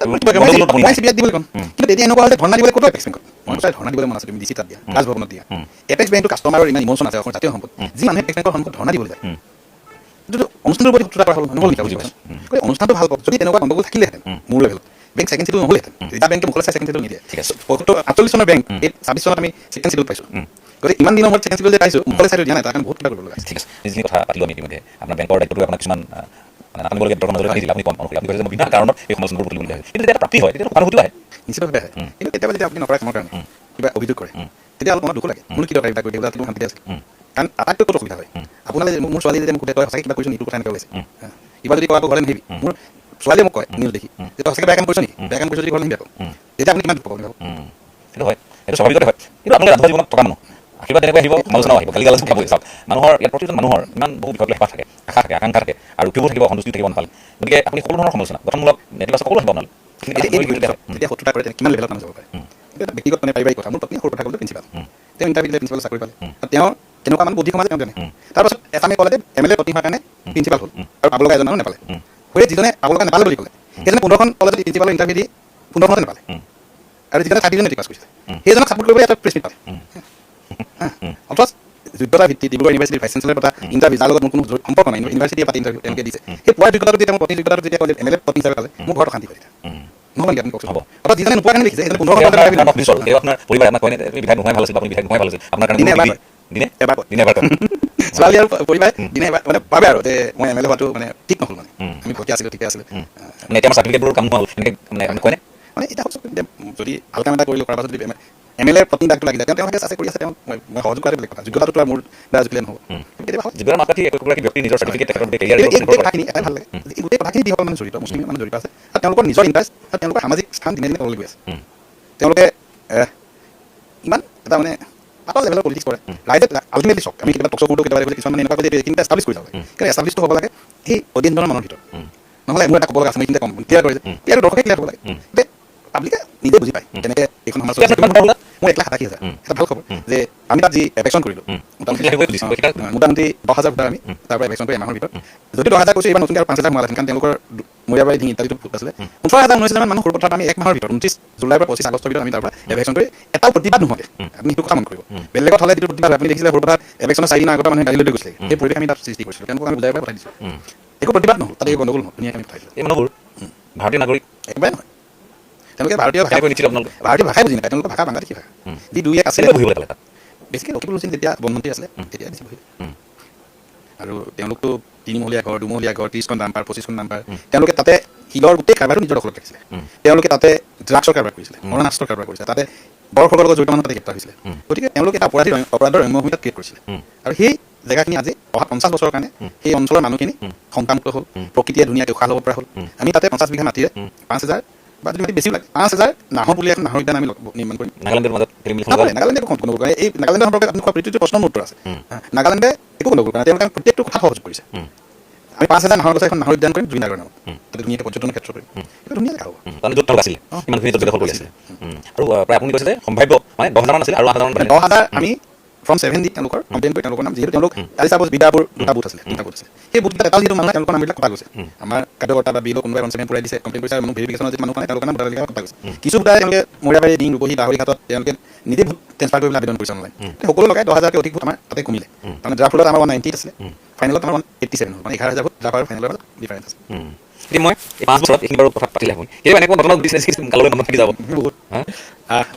মই চিবিআইত দিবলৈ ক'ম। কিন্তু তেতিয়া এনেকুৱা হ'লে ধৰ্ণা দিবলৈ ক'তো এপেক্স বেংকত, মই ধৰ্ণা দিবলৈ মন আছে, তুমি ডিচি তাত দিয়া, ৰাজভৱনত দিয়া। এপেক্স বেংকটো কাষ্টমাৰৰ ইমান ইমোচন আছে, অসমৰ জাতীয় সম্পদ, যি মানুহে এপেক্স বেংকৰ সন্মুখত ধৰ্ণা দিবলৈ যায়। কিন্তু অনুষ্ঠানটোৰ প্ৰতি শত্ৰুতা কৰা হ'ল নহ'ল নেকি? গতিকে অনুষ্ঠানটো ভাল পাব। যদি তেনেকুৱা গণ্ডগোল থাকিলেহেঁতেন মোৰ লেভেলত, বেংক ছেকেণ্ড চিডিউল নহ'লেহেঁতেন। ৰিজাৰ্ভ বেংকে মুখলৈ চাই ছেকেণ্ড চিডিউল নিদিয়ে। 48 চনৰ বেংক, 26 চনত আমি ছেকেণ্ড চিডিউল পাইছোঁ। গতিকে ইমান দিনৰ মূৰত ছেকেণ্ড চিডিউল যে পাইছোঁ, মুখলৈ চাই দিয়া নাই, তাৰ কাৰণে বহুত কিবা কৰিব লগা আছে। ঠিক আছে, যিখিনি কথা পাতিলোঁ আমি ইতিমধ্যে, আপোনাৰ বেংকৰ দায়িত্বটো আপোনাক কিছুমান নাটানিবলগীয়া দৰকাৰ মাজলৈ দিলে, আপুনি কম অনুসৰি আপুনি কৈছে যে মই বিনা কাৰণত এই সমালোচনাবোৰ তুলিবলগীয়া হয়। কিন্তু যেতিয়া প্ৰাপ্তি হয়, তেতিয়া সহানুভূতি আহে, নিশ্চিতভাৱে আহে। কিন্তু কেতিয়াবা যেতিয়া আপুনি নকৰা কামৰ কাৰণে কিবা অভিযোগ কৰে, তেতিয়া অলপ মনত দুখ লাগে, মোৰ কি দৰকাৰ এইবিলাক কৰি দিবলৈ, ৰাতিপুৱা শান্তিতে আছিল। কাৰণ আটাইতকৈ ক'ত অসুবিধা হয়, আপোনালৈ মোৰ ছোৱালী যেতিয়া মোক সুধে, তই সঁচাকৈ কিবা কৰিছ নেকি, তোৰ কথা এনেকৈ ওলাইছে, কিবা যদি কোৱা আকৌ ঘৰলৈ নাহিবি, মোৰ ছোৱালীয়ে মোক কয় নিউজ দেখি যে তই সঁচাকৈ বেয়া কাম কৰিছ নেকি, বেয়া কাম কৰিছ যদি ঘৰলৈ নাহিবি আকৌ, তেতিয়া আপুনি কিমান দুখ পাব? সেইটো হয়, সেইটো স্বাভাৱিকতে হয়। কিন্তু আপোনালোকে ৰাজহুৱা জীৱনত থকা মানুহ, আশীৰ্বাদ তেনেকৈ আহিব, সমালোচনাও আহিব, গালি গালাজ খাবই। চাওক, মানুহৰ ইয়াত প্ৰতিজন মানুহৰ ইমান বহু বিষয়ত হেঁপাহ থাকে, আশা থাকে, আকাংক্ষা থাকে, আৰু উঠিব থাকিব, সন্তুষ্টি থাকিব নাপালে। গতিকে আপুনি সকলো ধৰণৰ সমালোচনা, গঠনমূলক, নেতিবাচক সকলো আহিব আপোনালোক। যেতিয়া শত্ৰুতা কৰে, কিমান লেভেলত মানুহ যাব পাৰে। এটা ব্যক্তিগত মানে পাৰিবাৰিক কথা। মোৰ পত্নী সৰু কথা ক'লে প্ৰিন্সিপাল, তেওঁ ইণ্টাৰভিউ দিলে, প্ৰিন্সিপাল চাকৰি পালে। তেওঁ কেনেকুৱা মানুহ বুদ্ধি সমাজ তেওঁ জানে। তাৰপাছত এটামে ক'লে যে MLA পত্নী হোৱাৰ কাৰণে প্ৰিন্সিপাল হ'ল, আৰু পাব লগা এজন মানুহ নাপালে। হৈ যিজনে পাব লগা নাপালে বুলি ক'লে, সেইজনে 15খন কলেজত প্ৰিন্সিপালৰ ইণ্টাৰভিউ দি 15খনতে নাপালে, আৰু যিজনে 30জন মেট্ৰিক পাছ কৰিছিলে, সেইজনক ছাপোৰ্ট কৰিবলৈ এটা প্ৰেছ মিট পালে। অথচ যোগ্যতা ভিত্তিত ডিব্ৰুগড় ইউনিভাৰ্চিটিৰ ভাইচ চেঞ্চেলৰ পতা ইণ্টাৰভিউ, যাৰ লগত মোৰ কোনো সম্পৰ্ক নাই, ইউনিভাৰ্চিটিয়ে পাতি ইণ্টাৰভিউ তেওঁলোকে দিছে, সেই পোৱাৰ যোগ্যতাটো যেতিয়া মোৰ পত্নী যোগ্যতাটো যেতিয়া ক'লে MLA পত্নী হিচাপে পালে, মোৰ ঘৰত অশান্তি কৰিলে। নহ'ব নেকি আপুনি কওকচোন? হ'ব। অথচ যিজনে নোপোৱাৰ কাৰণে লিখিছে, সেইজনে 15খন আপোনাৰ পৰিবাৰে আপোনাক কয় নে বিধায়ক নোহোৱাই ভাল আছিল, আপুনি বিধায়ক নোহোৱাই ভাল আছিল, আপোনাৰ কাৰণে দিনে এবাৰ কয়। ছোৱালী আৰু পৰিবাৰে দিনে এবাৰ মানে ভাবে আৰু যে মই MLA হোৱাটো মানে ঠিক নহ'ল, মানে আমি ভৰ্তি আছিলোঁ, ঠিকে আছিলোঁ, মানে এতিয়া আমাৰ চাৰ্টিফিকেটবোৰ কাম নোহোৱা হ'ল, এনেকৈ মানে কয়নে? মানে এতিয়া যদি ভাল কাম এটা কৰিলোঁ, কৰাৰ পাছত যদি MLA পত্নী দাগটো লাগি যায়, তেওঁ আছে কৰি আছে, তেওঁ মই সহযোগ কৰাটো বেলেগ কথা, যোগ্যতাটো মোৰ দ্বাৰা জুখিলে নহ'ব। যোগ্যতাৰ মাপকাঠি একোগৰাকী ব্যক্তিৰ নিজৰ চাৰ্টিফিকেট তেখেতৰ কেৰিয়াৰ কথাখিনি এটাই ভাল লাগে, এই গোটেই কথাখিনি যিসকল মানুহ জড়িত, মুছলিম মানুহ জড়িত আছে, আৰু তেওঁলোকৰ নিজৰ ইণ্টাৰেষ্ট আৰু তেওঁলোকৰ সামাজিক স্থান দিনে দিনে তললৈ গৈ আছে। তেওঁলোকে ইমান এটা মানে পাতল লেভেলৰ পলিটিক্স কৰে। ৰাইজে আল্টিমেটলি চাওক, আমি কেতিয়াবা টক শ্ব' কৰোঁ, কেতিয়াবা কিছুমান মানে এনেকুৱা যে এইখিনিতে এষ্টাব্লিছ কৰি যাব লাগে, কিন্তু এষ্টাব্লিছটো হ'ব লাগে সেই অডিয়েঞ্চজনৰ মানুহৰ ভিতৰত নহ'লে মোৰ এটা ক'ব লগা আছে মই এইখিনিতে ক'ম ক্লিয়াৰ কৰিছে ক্লিয়াৰ দৰ্শকে ক্লিয়াৰ হ'ব লাগে যে পাব্লিকে নিজে বুজি পায় কেনেকৈ এইখন সমাজ মোৰ 1,87,000 এটা ভাল খবৰ যে আমি তাত যি এভেকশ্যন কৰিলোঁ মোটামুটি 10,000 ভোটাৰ আমি তাৰ পৰা এভেকশ্যন কৰি এমাহৰ ভিতৰত যদি 10,000 কৈছোঁ এইবাৰ নতুনকৈ আৰু 5,000 সোমালে কাৰণ তেওঁলোকৰ মৰিয়াবাৰী ডিঙি ইত্যাদিটো ভোট আছিলে 18,000 19,000 মানুহ সৰু পথাৰত আমি এক মাহৰ ভিতৰত 29 জুলাইৰ পৰা 25 আগষ্টৰ ভিতৰত আমি তাৰ পৰা এভেকশ্যন কৰি এটাও প্ৰতিবাদ নোহোৱাকৈ আপুনি সেইটো কথা মন কৰিব বেলেগত হ'লে যিটো প্ৰতিবাদ আপুনি দেখিছিলে সৰু পথাৰত এভেকশ্যনৰ 4 দিনৰ আগতে মানুহে গাড়ী লৈ গৈছিলে সেই পৰিৱেশ আমি তাত সৃষ্টি কৰিছিলোঁ তেওঁলোকক আমি বুজাই পঠাই দিছোঁ একো প্ৰতিবাদ নহ'ল তাতে একো গণ্ডগোল নহ'ল ধুনীয়াকৈ আমি পঠাইছিলোঁ এই মানুহবোৰ ভাৰতীয় নাগৰিক একেবাৰে নহয় তেওঁলোকে ভাৰতীয় ভাষা ভাষাই বুজি নাপায় তেওঁলোকৰ ভাষা বাংলাদেশী ভাষা যি দুই এক আছে বেছিকৈ ৰকিবুল হুছেইন যেতিয়া বনমন্ত্ৰী আছিলে তেতিয়া বেছি বহিল আৰু তেওঁলোকতো 3মহলীয়া ঘৰ 2মহলীয়া ঘৰ 30খন ডাম্পাৰ 25খন ডাম্পাৰ তেওঁলোকে তাতে শিলৰ গোটেই কাৰবাৰটো নিজৰ দখলত ৰাখিছিলে তেওঁলোকে তাতে ড্ৰাগছৰ কাৰবাৰ কৰিছিলে মৰণাস্ত্ৰৰ কাৰবাৰ কৰিছিলে তাতে বৰফৰ লগত জড়িত মানুহ তাতে গ্ৰেপ্তাৰ হৈছিলে গতিকে তেওঁলোকে এটা অপৰাধৰ ৰম্যভূমিত ক্ৰিয়েট কৰিছিলে আৰু সেই জেগাখিনি আজি অহা 50 বছৰৰ কাৰণে সেই অঞ্চলৰ মানুহখিনি সংক্ৰান্ত হ'ল প্ৰকৃতিয়ে ধুনীয়াকৈ উশাহ ল'ব পৰা হ'ল আমি তাতে 50 বিঘা মাটিৰে 5,000 বা যদি বেছি লাগে 5,000 নাহৰ বুলি এখন নাহৰ উদ্যান আমি নিৰ্মাণ কৰিম নাগালেণ্ডে কোনো গণ্ডগোল কৰে এই নাগালেণ্ডৰ সম্পৰ্কে আপুনি কোৱা প্ৰতিটো প্ৰশ্নৰ উত্তৰ আছে নাগালেণ্ডে একো গণ্ডগোল কৰা তেওঁলোকে প্ৰত্যেকটো কথা সহযোগ কৰিছে আমি 5,000 নাহৰ গছ এখন নাহৰ উদ্যান কৰিম জুবিনাগৰ নামত তাতে ধুনীয়াকৈ পৰ্যটনৰ ক্ষেত্ৰ কৰিম এইটো ধুনীয়া জেগা হ'ব আৰু প্ৰায় আপুনি কৈছে যে সম্ভাৱ্য মানে 10,000 মান আছিলে আৰু 10,000 আমি ফ্ৰম 7D তেওঁলোকৰ কমপ্লেইন কৰি তেওঁলোকৰ নাম যিহেতু তেওঁলোক আজি চাপ'জ বিদাপুৰ দুটা বুথ আছিলে সেই বুথকেইটা এটা যিহেতু মানুহে তেওঁলোকৰ নামবিলাক কটা গৈছে আমাৰ কাৰ্যকৰ্তা বা বিলো কোনোবাই কনচেপ্ট পূৰাই দিছে কমপ্লেইন কৰিছে মানুহ ভেৰিফিকেশ্যনৰ যি মানুহ নাই তেওঁলোকৰ নাম ভোটাৰ তালিকা কটা গৈছে কিছু ভোটাৰে তেওঁলোকে মৰিয়াবাৰী ডিং ৰূপহী লাহৰীঘাটত তেওঁলোকে নিজে ভোট ট্ৰেন্সফাৰ কৰিবলৈ আবেদন কৰিছে অনলাইন সকলো লগাই 10,000কৈ অধিক ভোট আমাৰ তাতে কমিলে তাৰমানে ড্ৰাফ্ট ফুলত আমাৰ 198 আছিলে ফাইনেলত আমাৰ 187 হ'ল মানে 11,000 ভোট ড্ৰাফ্ট আৰু ফাইনেলৰ মাজত ডিফাৰেঞ্চ আছে এতিয়া মই এই 5 বছৰত এইখিনি বাৰু কথা পাতিলে আপুনি কেতিয়াবা এনেকুৱা নতুন বিজনেছ কাললৈ মনত থাকি যাব বহুত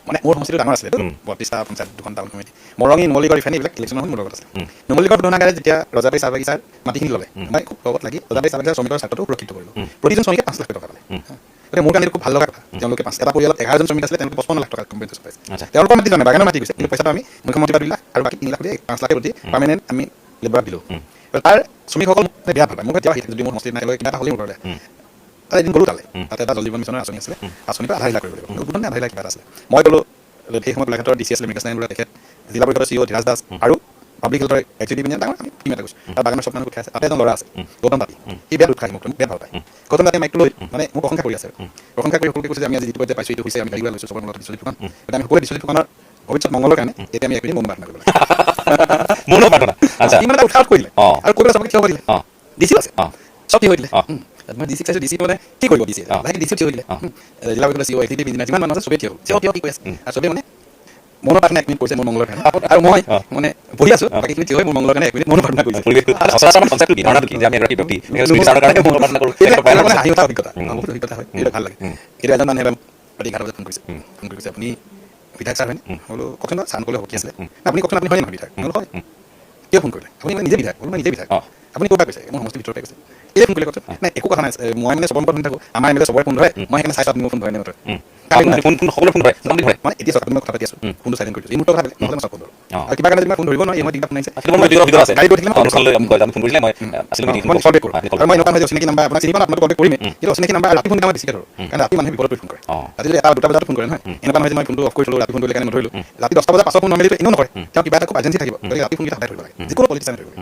মানে মোৰ সমষ্টিটো ডাঙৰ আছিলে 32টা পঞ্চায়ত 2খন town committee Morongi Numaligarh refinery এইবিলাক ইলেকশ্যনৰ মোৰ লগত আছে নুমলীগড় শোধনাগাৰে যেতিয়া ৰজাবাৰী চাহ বাগিচাৰ মাটিখিনি ল'লে মই খুব লগত লাগি ৰজাবাৰী চাহ বাগিচাৰ শ্ৰমিকৰ স্বাৰ্থটো সুৰক্ষিত কৰিলোঁ প্ৰতিজন শ্ৰমিকে 5 লাখ টকা পালে গতিকে মোৰ কাৰণে খুব ভাল লগা কথা তেওঁলোকে এটা পৰিয়ালত 11জন শ্ৰমিক আছিলে তেওঁলোকে 55 লাখ টকা কম্পেনচেশ্যন পাইছে তেওঁলোকৰ মাটি জানে বাগানৰ মাটি গৈছে কিন্তু পইচাটো আমি মুখ্যমন্ত্ৰী 2 লাখ আৰু বাকী 3 লাখ 5 লাখে প্ৰতি পাৰ্মানেণ্ট আমি লেবাৰ দিলোঁ তাৰ শ্ৰমিকসকল বেয়া ভাল পায় মোক এতিয়া যদি মোৰ সমষ্টিত নাই কিবা এটা হ'লেই মোৰ ঘৰলৈ এদিন গ'লো তালে তাতে এটা জল জীৱন মিছনৰ আঁচনি আছিলে আঁচনিটো 2.5 লাখ কৰিব লাগিব উদ্বোধনে 2.5 লাখ কিবা এটা আছিলে মই ক'লো সেই সময়ত গোলাঘাটৰ ডিচি আছিলে মৃগেশ নাৰায়ণ বৰুৱা তেখেত জিলা পৰিষদৰ CEO ধীৰাজ দাস আৰু পাব্লিক হেল্থৰ এক্সিকিউটিভ ডাঙৰ আমি টিম এটা গৈছোঁ তাৰ বাগানৰ চব মানুহ উঠাই আছে তাতে এজন ল'ৰা আছে গৌতম পাতি সি বেয়া উৎসাহী মোক বেয়া ভাল পায় গৌতম পাতি মাইকটো লৈ মানে মোক প্ৰশংসা কৰি আছে প্ৰশংসা কৰি সকলোকে কৈছে যে আমি আজি যিটো পৰ্যায়ত পাইছোঁ এইটো হৈছে আমি গাড়ী লৈছোঁ চবৰ মনত বিশ্বজিৎ ফুকন এতিয়া আমি সকলোৱে বিশ্বজিৎ ফুকনৰ ভৱিষ্যত মংগলৰ কাৰণে এতিয়া আমি একদিন মনোবাসনা কৰিব লাগে মনোবাসনা আচ্ছা ইমান এটা উৎসাহ কৰিলে আৰু কৰিবলৈ চবকে থিয় কৰিলে ডিচি আছে চব থিয় হৈ দিলে মই ডিচি চাইছোঁ ডিচি মানে কি কৰিব ডিচি লাহে ডিচি থিয় হৈ দিলে জিলা পৰিষদৰ CEO এক্সিকিউটিভ ইঞ্জিনিয়াৰ যিমান মানুহ আছে চবেই থিয় থিয় কি কৈ আছে আৰু চবেই মানে মনোবাসনা 1 মিনিট কৰিছে মোৰ মংগলৰ কাৰণে আৰু মই মানে বহি আছোঁ বাকীখিনি থিয় হৈ মোৰ মংগলৰ কাৰণে 1 মিনিট মনোবাসনা কৰিছে অভিজ্ঞতা হয় এইটো ভাল লাগে কিন্তু এজন মানুহে ৰাতি 11 বজাত ফোন কৰিছে আপুনি বিধায়ক ছাৰ হয়নে বোলো কওকচোন চান ক'লে হ'ব কি আছিলে আপুনি কওকচোন আপুনি হয় নহয় বিধায়ক বোলো হয় কিয় ফোন কৰিলে আপুনি নিজে বিধায়ক বোলো মই নিজে বিধায়ক আপুনি ক'ৰ পৰা কৈছে মোৰ সমষ্টিৰ ভিতৰতে কৈছে কেলৈ ফোন কৰিলে কওকচোন নাই একো কথা নাই মই মানে চবৰ শুনি থাকোঁ আমাৰ এম এল এ চবৰে ফোন ধৰে মই সেইকাৰণে চাইছোঁ আপুনি মোৰ ফোন ধৰে নে নধৰে মানে এতিয়া চব মই কথা পাতি আছোঁ ফোনটো চাইলেণ্ট কৰি দিছোঁ এই মুহূৰ্তৰ কথা নহ'লে মই চব ফোন ধৰোঁ আৰু কিবা কাৰণে যদি মই ফোন ধৰিব নোৱাৰি মই দিগদাৰ শুনাইছে গাড়ী গৈ থাকিলে মই এনেকুৱা নহয় যে অচিনাকি নাম্বাৰ আপোনাক চিনি পাওঁ আপোনাক কল কৰিমেই কিন্তু অচিনাকি নাম্বাৰ ৰাতি ফোন মই বেছিকৈ ধৰোঁ কাৰণ ৰাতি মানুহে বিপদত ফোন কৰে ৰাতি যদি 1-2 বজাত ফোন কৰে নহয় এনেকুৱা নহয় যে মই ফোনটো অফ কৰি থ'লোঁ ৰাতি ফোন কৰিলে কাৰণে নধৰিলোঁ ৰাতি 10টা বজাৰ পাছত ফোন নমাৰিলে এনেও নকৰে তেওঁ কিবা এটা খুব আৰ্জেঞ্চি থাকিব গতিকে ৰাতি ফোনকেইটা সদায় ধৰিব লাগে যিকোনো পলিটিচিয়ানে ধৰিব লাগে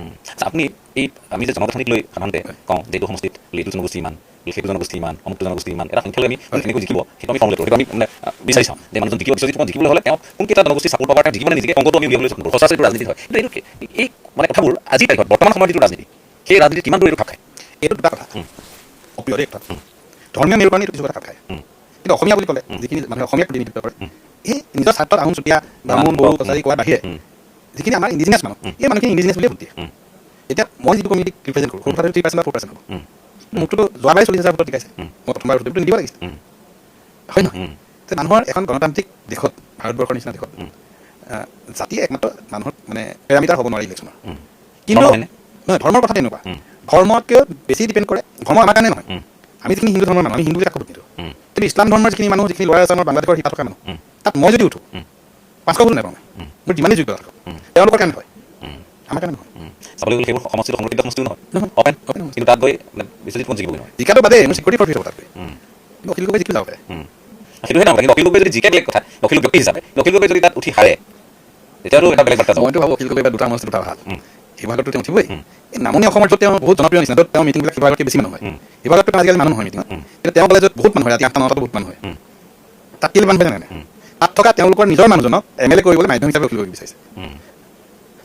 আপুনি এই আমি যে জনগোষ্ঠীক লৈ সাধাৰণতে কওঁ যে এইটো সমষ্টিত এইটো জনগোষ্ঠী ইমান সেইটো জনগোষ্ঠী ইমান অমুকটো জনগোষ্ঠী ইমান এটা সংখ্যালৈ আমি কেনেকৈ জিকিব সেইটো আমি ফৰ্মুলেট কৰোঁ সেইটো আমি মানে বিচাৰি চাওঁ যে মানুহজন জিকিব বিশ্বজিৎ ফুকন জিকিবলৈ হ'লে তেওঁ কোনকেইটা জনগোষ্ঠী চাপোৰ্ট পাব তেওঁ জিকিবলৈ নিজকে অংকটো আমি উলিয়াবলৈ চেষ্টা কৰোঁ সঁচা এইটো ৰাজনীতি হয় কিন্তু এইটো এই মানে কথাবোৰ আজি তাৰিখত বৰ্তমান সময়ত যিটো ৰাজনীতি সেই ৰাজনীতি কিমান দূৰ এইটো খাপ খায় এইটো দুটা কথা অপ্ৰিয় দেই কথা ধৰ্মীয় মেৰুকৰণে এইটো কিছু কথা খাপ খায় কিন্তু অসমীয়া বুলি ক'লে যিখিনি মানুহে অসমীয়াক প্ৰতিনিধিত্ব কৰে এই নিজৰ স্বাৰ্থত আহোম চুতীয়া বামুণ বড়ো কছাৰী কোৱাৰ বাহিৰে যিখিনি আমাৰ ইণ্ডিজিনিয়াছ মানুহ এই মানুহখিনি ইণ্ডিজিনিয়াছ বুলিয়ে ভোট দিয়ে এতিয়া মই যিটো কমিউনিটিক ৰিপ্ৰেজেণ্ট কৰোঁ সৰু 3% বা 4% হ'ব মোকতো যোৱাবাৰে 40,000 ভোটত জিকাইছে মই প্ৰথমবাৰ ভোটটো নিদিব লাগিছিল হয় নহয় যে মানুহৰ এখন গণতান্ত্ৰিক দেশত ভাৰতবৰ্ষৰ নিচিনা দেশত জাতিয়ে একমাত্ৰ মানুহৰ মানে পেৰামিটাৰ হ'ব নোৱাৰে ইলেকশ্যনৰ কিন্তু নহয় ধৰ্মৰ কথা তেনেকুৱা ধৰ্মতকৈ বেছি ডিপেণ্ড কৰে ধৰ্ম আমাৰ কাৰণে নহয় আমি যিখিনি হিন্দু ধৰ্মৰ মানুহ আমি হিন্দু বুলি কাকো ভোট নিদিওঁ কিন্তু ইছলাম ধৰ্মৰ যিখিনি মানুহ যিখিনি ল'ৰা আছে আমাৰ বাংলাদেশৰ শিপা থকা মানুহ তাত মই যদি উঠোঁ 500 ভোট নাপাওঁ মোৰ যিমানেই যোগ্য থাকক তেওঁলোকৰ কাৰণে হয় আমাৰ কাৰণে নহয় চাবলৈ গ'লে সেইবোৰ সমষ্টিটো সংৰক্ষিত সমষ্টিও নহয় অপেন কিন্তু তাত গৈ বিশ্বজিৎ ফুকন জিকিব নহয় জিকাটো বাদে মোৰ চিকিউৰিটি ফৰ্চ হ'ব তাত গৈ কিন্তু অখিল গগৈ জিকি যাব পাৰে সেইটোহে নহয় কিন্তু অখিল গগৈ যদি জিকে বেলেগ কথা অখিল ব্যক্তি হিচাপে অখিল গগৈ যদি তাত উঠি হাৰে তেতিয়াতো এটা বেলেগ বাৰ্তা যাব মইতো ভাবোঁ অখিল গগৈ বা দুটা সমষ্টি দুটা ভাল শিৱসাগৰতো তেওঁ উঠিবই। এই নামনি অসমৰ য'ত তেওঁ বহুত জনপ্ৰিয় নিচিনা, য'ত তেওঁ মিটিংবিলাক শিৱসাগৰতকৈ বেছি মানুহ হয়। শিৱসাগৰতো আজিকালি মানুহ হয় মিটিঙত, কিন্তু তেওঁ কলেজত বহুত মানুহ হয়, ৰাতি 8টা 9টাতো বহুত মানুহ হয়। তাত কেলৈ মানুহ জানে নাই? তাত থকা তেওঁলোকৰ নিজৰ মানুহজনক MLA কৰিবলৈ মাধ্যম হিচাপে উঠিব বিচাৰিছে।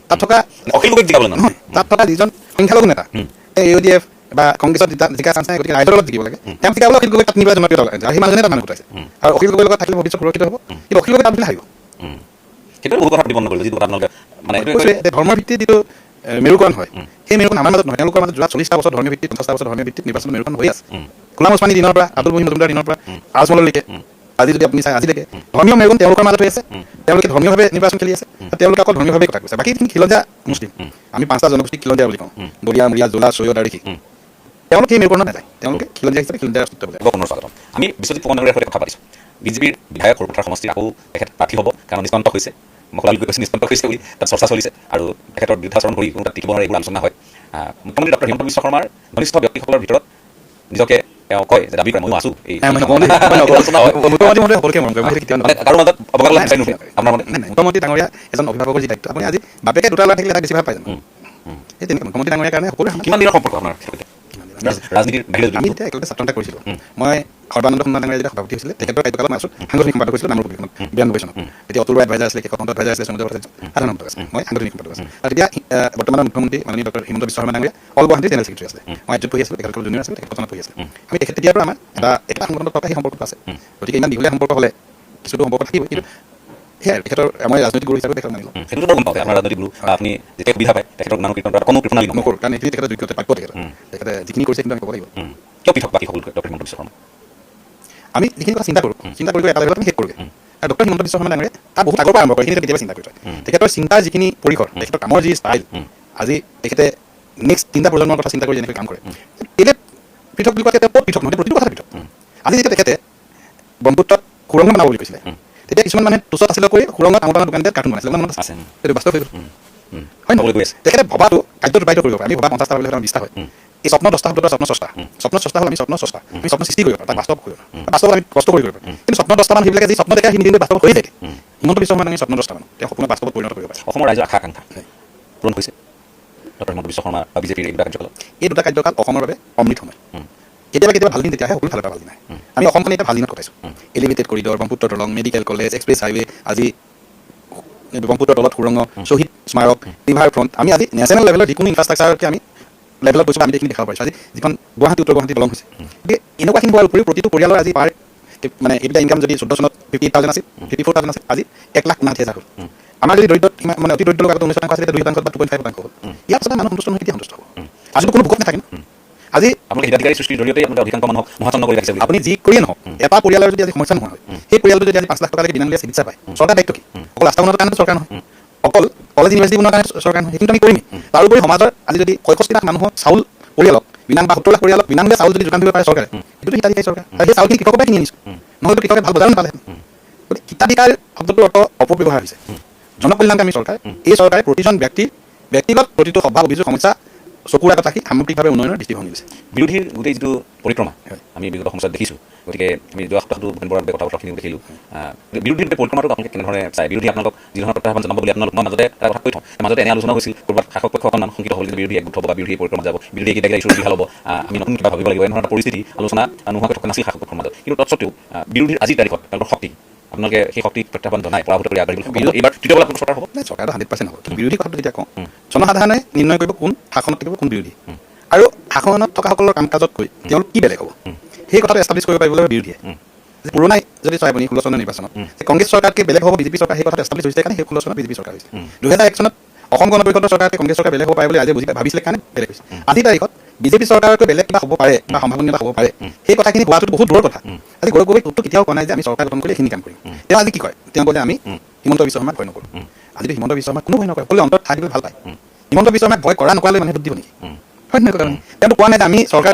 তাত থকা তাত থকা যিজন সংখ্যালঘু নেতা, AUDF বা কংগ্ৰেছত জিকা চান্স নাই, গতিকে ৰাইজৰ লগত জিকিব লাগে, তেওঁ জিকাবলৈ অখিল গগৈ তাত নিবলৈ জনপ্ৰিয় দল, সেই মানুহজনে তাত মানুহ গোটাইছে। আৰু অখিল গগৈৰ লগত থাকিলে ভৱিষ্যত সুৰক্ষিত হ'ব, কিন্তু অখিল গগৈ তাত দিলে হাৰিব। ধৰ্মৰ ভিত্তিত যিটো মেৰুকৰণ হয়, সেই মেৰুকৰণ আমাৰ মাজত নহয়, তেওঁলোকৰ মাজত যোৱা 40টা বছৰ ধৰ্মীয় ভিত্তিত, 50টা বছৰ ধৰ্মীয় ভিত্তিত নিৰ্বাচন মেৰুকৰণ হৈ আছে। গোলাম ওছমানী দিনৰ পৰা, আব্দুল মহিন মজুমদাৰ দিনৰ পৰা, আজমললৈকে, আজি যদি আপুনি চাই আজিলৈকে ধৰ্মীয় মেৰুকৰণ তেওঁলোকৰ মাজত হৈ আছে। তেওঁলোকে ধৰ্মীয়ভাৱে নিৰ্বাচন খেলি আছে, তেওঁলোকে অকল ধৰ্মীয়ভাৱে কথা কৈছে। বাকী খিলঞ্জীয়া মুছলিম, আমি 5টা জনগোষ্ঠী খিলঞ্জীয়া বুলি কওঁ, বলিয়া, মুৰিয়া, জোলা, চৈয়দ আৰু শিখ, তেওঁলোকে সেই মেৰুকৰণত নাযায়, তেওঁলোকে খিলঞ্জীয়া হিচাপে খিলঞ্জীয়া ৰাষ্ট্ৰীয় বুলি। আমি বিশ্বজিৎ ফুকনৰ সৈতে কথা পাতিছোঁ। বিজেপিৰ বিধায়ক সৰুপথাৰ সমষ্টিৰ আকৌ তেখেত প্ৰাৰ্থী হ'ব, কাৰণ নিষ্পন্ন হৈছে, মখলালকৈ কৈছে নিষ্পন্ন হৈছে বুলি তাত চৰ্চা চলিছে, আৰু তেখেতৰ বিৰুদ্ধাচৰণ কৰি কোনো তাত টিকিব নোৱাৰে এইবোৰ আলোচনা হয়। মুখ্যমন্ত্ৰী ডক্টৰ হিমন্ত বিশ্ব শৰ্মাৰ ঘনিষ্ঠ ব্যক্তিসকলৰ ভিতৰত নিজকে তেওঁ কয় যে দাবী কৰে ময়ো আছোঁ এই মুখ্যমন্ত্ৰী ডাঙৰীয়া এজন অভিভাৱকৰ যি দায়িত্ব, আপুনি আজি বাপেকে দুটা ল'ৰা থাকিলে এটা বেছি ভাল পায় জানো? সেই তেনেকৈ মুখ্যমন্ত্ৰী ডাঙৰীয়াৰ কাৰণে সকলোৰে কিমান দিনৰ সম্পৰ্ক আপোনাৰ ৰাজনীতিৰ বাহিৰত? আমি যেতিয়া একেলগে ছাত্ৰতা কৰিছিলোঁ, মই সৰ্বানন্দ সোণোৱাল ডাঙৰীয়া যেতিয়া সভাপতি হৈছিলে, তেখেতৰ কাৰ্যকালত মই আছোঁ সাংগঠনিক সম্পাদক হৈছিলোঁ নামৰ পক্ষত 92 চনত। তেতিয়া অতুল ৰায় এডভাইজাৰ আছিলে, শেষত এডভাইজাৰ আছিলে, সৌন্দৰ্য ভট্টাচাৰ্য সাধাৰণ সম্পাদক আছিলে, মই সাংগঠনিক সম্পাদক আছিলোঁ। আৰু তেতিয়া বৰ্তমানৰ মুখ্যমন্ত্ৰী মাননীয় ডক্টৰ হিমন্ত বিশ্ব শৰ্মা ডাঙৰীয়া অল গুৱাহাটীৰ জেনেৰেল ছেক্ৰেটাৰী আছিলে। মই ৰাজ্যত পঢ়ি আছিলোঁ, তেখেতসকল জুনিয়ৰ আছিলে, তেখেত পঢ়ি আছিলে। আমি তেতিয়াৰ পৰা আমাৰ এটা সংগঠনত থকা সেই সম্পৰ্কটো আছে। গতিকে ইমান দীঘলীয়া সম্পৰ্ক হ'লে কিছুতো সম্পৰ্ক থাকিবই, কিন্তু সেয়াই তেখেতৰ মই ৰাজনৈতিক গুৰু হিচাপে তেখেতক মানিলোঁ। সেইটো গম পাওঁ আপোনাৰ ৰাজনৈতিক গুৰু, আপুনি যেতিয়া সুবিধা পায় তেখেতৰ নাম কীৰ্তন কৰাত কোনো কৃপণালি নকৰোঁ, কাৰণ এইখিনি তেখেতৰ যোগ্যতা প্ৰাপ্য, তেখেতে যিখিনি কৰিছে কিন্তু আমি ক'ব লাগিব। কিয় পৃথক বাকী সকলোতকৈ ডক্টৰ হিমন্ত বিশ্ব শৰ্মা? আমি যিখিনি কথা চিন্তা কৰোঁ, চিন্তা কৰি এটা লেভেলত আমি শেষ কৰোঁগৈ। আৰু ডক্টৰ হিমন্ত বিশ্ব শৰ্মা ডাঙৰীয়াই তাৰ বহুত আগৰ পৰা আৰম্ভ কৰে, সেইখিনি কেতিয়াবা চিন্তা কৰি থয়। তেখেতৰ চিন্তাৰ যিখিনি পৰিসৰ, তেখেতৰ কামৰ যি ষ্টাইল, আজি তেখেতে নেক্সট 3টা প্ৰজন্মৰ কথা চিন্তা কৰি যেনেকৈ কাম কৰে, কেলে পৃথক বুলি কোৱাতকৈ তেওঁ পৃথক নহয়, প্ৰতিটো কথা পৃথক। আজি যেতিয়া তেখেতে ব্ৰহ্মপুত্ৰত সুৰংগ বনাব বুলি কৈছিলে, তেতিয়া কিছুমান মানুহে তুচত আছিলে কৰি সুৰংগত ডাঙৰ ডাঙৰ দোকানতে কাৰ্টুন বনাইছিলে, মনত আছে? সেইটো বাস্তৱ হৈ গ'ল, হয় নহয়? তেখেতে ভবাটো কাৰ্যত ৰূপায়িত কৰিব পাৰে। আমি ভবা 50টা বুলি আমাৰ 20টা হয়। এই স্বপ্ন 10টা শব্দৰ স্বপ্ন 6টা। স্বপ্ন 6টা হ'ল আমি স্বপ্ন 6টা, আমি স্বপ্ন সৃষ্টি কৰিব পাৰোঁ, তাক বাস্তৱ কৰিব পাৰোঁ, বাস্তৱত আমি কষ্ট কৰিব পাৰোঁ। কিন্তু স্বপ্ন 10টা মান সেইবিলাকে যি স্বপ্ন দেখে সেই নিদিনটো বাস্তৱ হৈ যায়। হিমন্ত বিশ্ব শৰ্মা ডাঙৰীয়াই স্বপ্ন 10টা মান তেওঁ সপোনত বাস্তৱত পৰিণত কৰিব পাৰে। অসমৰ ৰাইজৰ আশা আকাংক্ষা পূৰণ হৈছে ডক্টৰ হিমন্ত বিশ্ব শৰ্মা বা বিজেপিৰ এই দুটা কাৰ্যকালত? এই দুটা কাৰ্যকাল অসমৰ বাবে অমৃত সময়। কেতিয়াবা ভাল দিন তেতিয়া আহে, সকলো ফালৰ পৰা ভাল দিন আহে। আমি অসমখন এতিয়া ভাল দিনত কটাইছোঁ। এলিভেটেড কৰিডৰ, ব্ৰহ্মপুত্ৰ দলং, মেডিকেল কলেজ, এক্সপ্ৰেছ হাইৱে, আজি ব্ৰহ্মপুত্ৰ তলত সুৰংগ, শ্বহীদ স্মাৰক, ৰিভাৰ ফ্ৰণ্ট, আমি আজি নেশ্যনেল লেভেলৰ যিকোনো ইনফ্ৰাষ্ট্ৰাকচাৰকে আমি লেভেলত গৈছোঁ, আমি এইখিনি দেখাব পাৰিছোঁ। আজি যিখন গুৱাহাটী উত্তৰ গুৱাহাটী দলং হৈছে, গতিকে এনেকুৱাখিনি হোৱাৰ উপৰিও প্ৰতিটো পৰিয়ালৰ আজি পাৰ মানে এইকেইটা ইনকাম যদি 14 চনত 58,000 আছিল, 54,000 আছিল, আজি 1,59,000 হ'ল। আমাৰ যদি দৰিদ্ৰত মানে অতি দৰিদ্ৰ লোক আগতে 19% আছিল, 2% বা 2.5% হ'ল। ইয়াৰ পাছতে মানুহ সন্তুষ্ট নহয়, কেতিয়া সন্তুষ্ট হ'ব? আজিতো কোনো ভোকত নাথাকে ন। আজি আপোনালোকে হিতাধিকাৰী সৃষ্টিৰ জৰিয়তে আপোনালোকে অধিকাংশ মানুহক মহাচন্ন কৰি ৰাখিছে। আপুনি যি কৰিয়ে নহওক, এটা পৰিয়ালৰ যদি আজি সমস্যা নোহোৱা হয়, সেই পৰিয়ালটো যদি আজি 5 লাখ টকালৈকে বিনামূলীয়া চিকিৎসা পায়, চৰকাৰ দায়িত্ব কি? অকল ৰাস্তা উন্নতৰ কাৰণেতো চৰকাৰ নহয়, অকল কলেজ ইউনিভাৰ্চিটি বনোৱাৰ কাৰণে চৰকাৰ নহয়, সেইখিনি আমি কৰিমেই। তাৰোপৰি সমাজৰ আজি যদি 65 লাখ মানুহক চাউল পৰিয়ালক বা 70 লাখ পৰিয়ালক বিনামূলীয়া চাউল যদি যোগান ধৰিব পাৰে চৰকাৰে, সেইটোতো হিতাধিকাৰী চৰকাৰ। আৰু সেই চাউলখিনি কৃষকৰ পৰাই কিনি আনিছোঁ, নহ'লেতো কৃষকে ভাল বজাৰ নাপালে। গতিকে হিতাধিকাৰ শব্দটোৰ অৰ্থ অপব্যৱহাৰ হৈছে। জনকল্যাণকামী চৰকাৰ, এই চৰকাৰে প্ৰতিজন ব্যক্তিগত প্ৰতিটো সভা অভিযোগ সমস্যা চকুৰ আগত ৰাখি সামগ্ৰিকভাৱে উন্নয়নৰ দৃষ্টিভংগী দিছে। বিৰোধীৰ গোটেই যিটো পৰিক্ৰমা আমি বিগত সময়ত দেখিছোঁ, গতিকে আমি যোৱা সপ্তাহটো ভূপেন বৰাৰ কথা বতৰাখিনি দেখিলোঁ। বিৰোধীৰ গোটেই পৰিক্ৰমাটো আপোনালোকে কেনেধৰণে চায়? বিৰোধী আপোনালোকক যি ধৰণৰ প্ৰত্যাহ্বান জনাব বুলি আপোনালোক মই মাজতে এটা কথা কৈ থওঁ, মাজতে এনে আলোচনা হৈছিল, ক'ৰবাত শাসক পক্ষ অকণমান শংকিত হ'ল যে বিৰোধী একগোট হ'ব বা বিৰোধী পৰিক্ৰমা যাব, বিৰোধী কেইটা ইছ্যু বিহাল হ'ব, আমি নতুন কিবা ভাবিব লাগিব, এনেধৰণৰ পৰিস্থিতি আলোচনা নোহোৱাকৈ থকা নাছিল শাসক পক্ষৰ মাজত। কিন্তু তৎসত্বেও বিৰোধীৰ আজিৰ তাৰিখত তেওঁলোকৰ শক্তি, আপোনালোকে সেই শক্তিক প্ৰত্যাহ্বান জনাই পৰাভূত কৰি আগবাঢ়িব এইবাৰ তৃতীয়বাৰ আপোনালোকৰ চৰকাৰ হ'ব? নাই, চৰকাৰটো 100% হ'ব। বিৰোধী কথাটো যেতিয়া কওঁ, জনসাধাৰণে নিৰ্ণয় কৰিব কোন শাসনত থাকিব, কোন বিৰোধী, আৰু শাসনত থকা সকলৰ কাম কাজতকৈ তেওঁলোক কি বেলেগ হ'ব, সেই কথাটো এষ্টাব্লিছ কৰিব পাৰিবলৈ বিৰোধীয়ে। পুৰণাই যদি চাই আপুনি 16 চনৰ নিৰ্বাচনত কংগ্ৰেছ চৰকাৰকে বেলেগ হ'ব বিজেপি চৰকাৰ, সেই কথাটো এষ্টাব্লিছ হৈছে কাৰণে সেই 16 চনত বিজেপি চৰকাৰ হৈছে। 2001 চনত অসম গণ পৰিষদৰ চৰকাৰকে কংগ্ৰেছ চৰকাৰ বেলেগ হ'ব পাৰে বুলি আজি ভাবিছিলে কাৰণে বেলেগ হৈছে। আজিৰ তাৰিখত বিজেপি চৰকাৰতকৈ বেলেগ কিবা হ'ব পাৰে বা সম্ভাৱনীয়তা হ'ব পাৰে, সেই কথাখিনি হোৱাটো বহুত দূৰৰ কথা। আজি গৌৰৱ গগৈটো কেতিয়াও কোৱা নাই যে আমি চৰকাৰ গঠন কৰি এইখিনি কাম কৰিম। তেওঁ আজি কি কয়? তেওঁ ক'লে আমি হিমন্ত বিশ্ব শৰ্মাক ভয় নকৰোঁ। আজিতো হিমন্ত বিশ্ব শৰ্মাক কোনো ভয় নকৰে, সকলোৱে অন্তৰত ঠাই দিবলৈ ভাল পায়। হিমন্ত বিশ্ব শৰ্মাক ভয় কৰা নকৰালৈ মানুহে ভোট দিব নেকি? হয় নহয় কথা? তেওঁতো কোৱা নাই যে আমি চৰকাৰ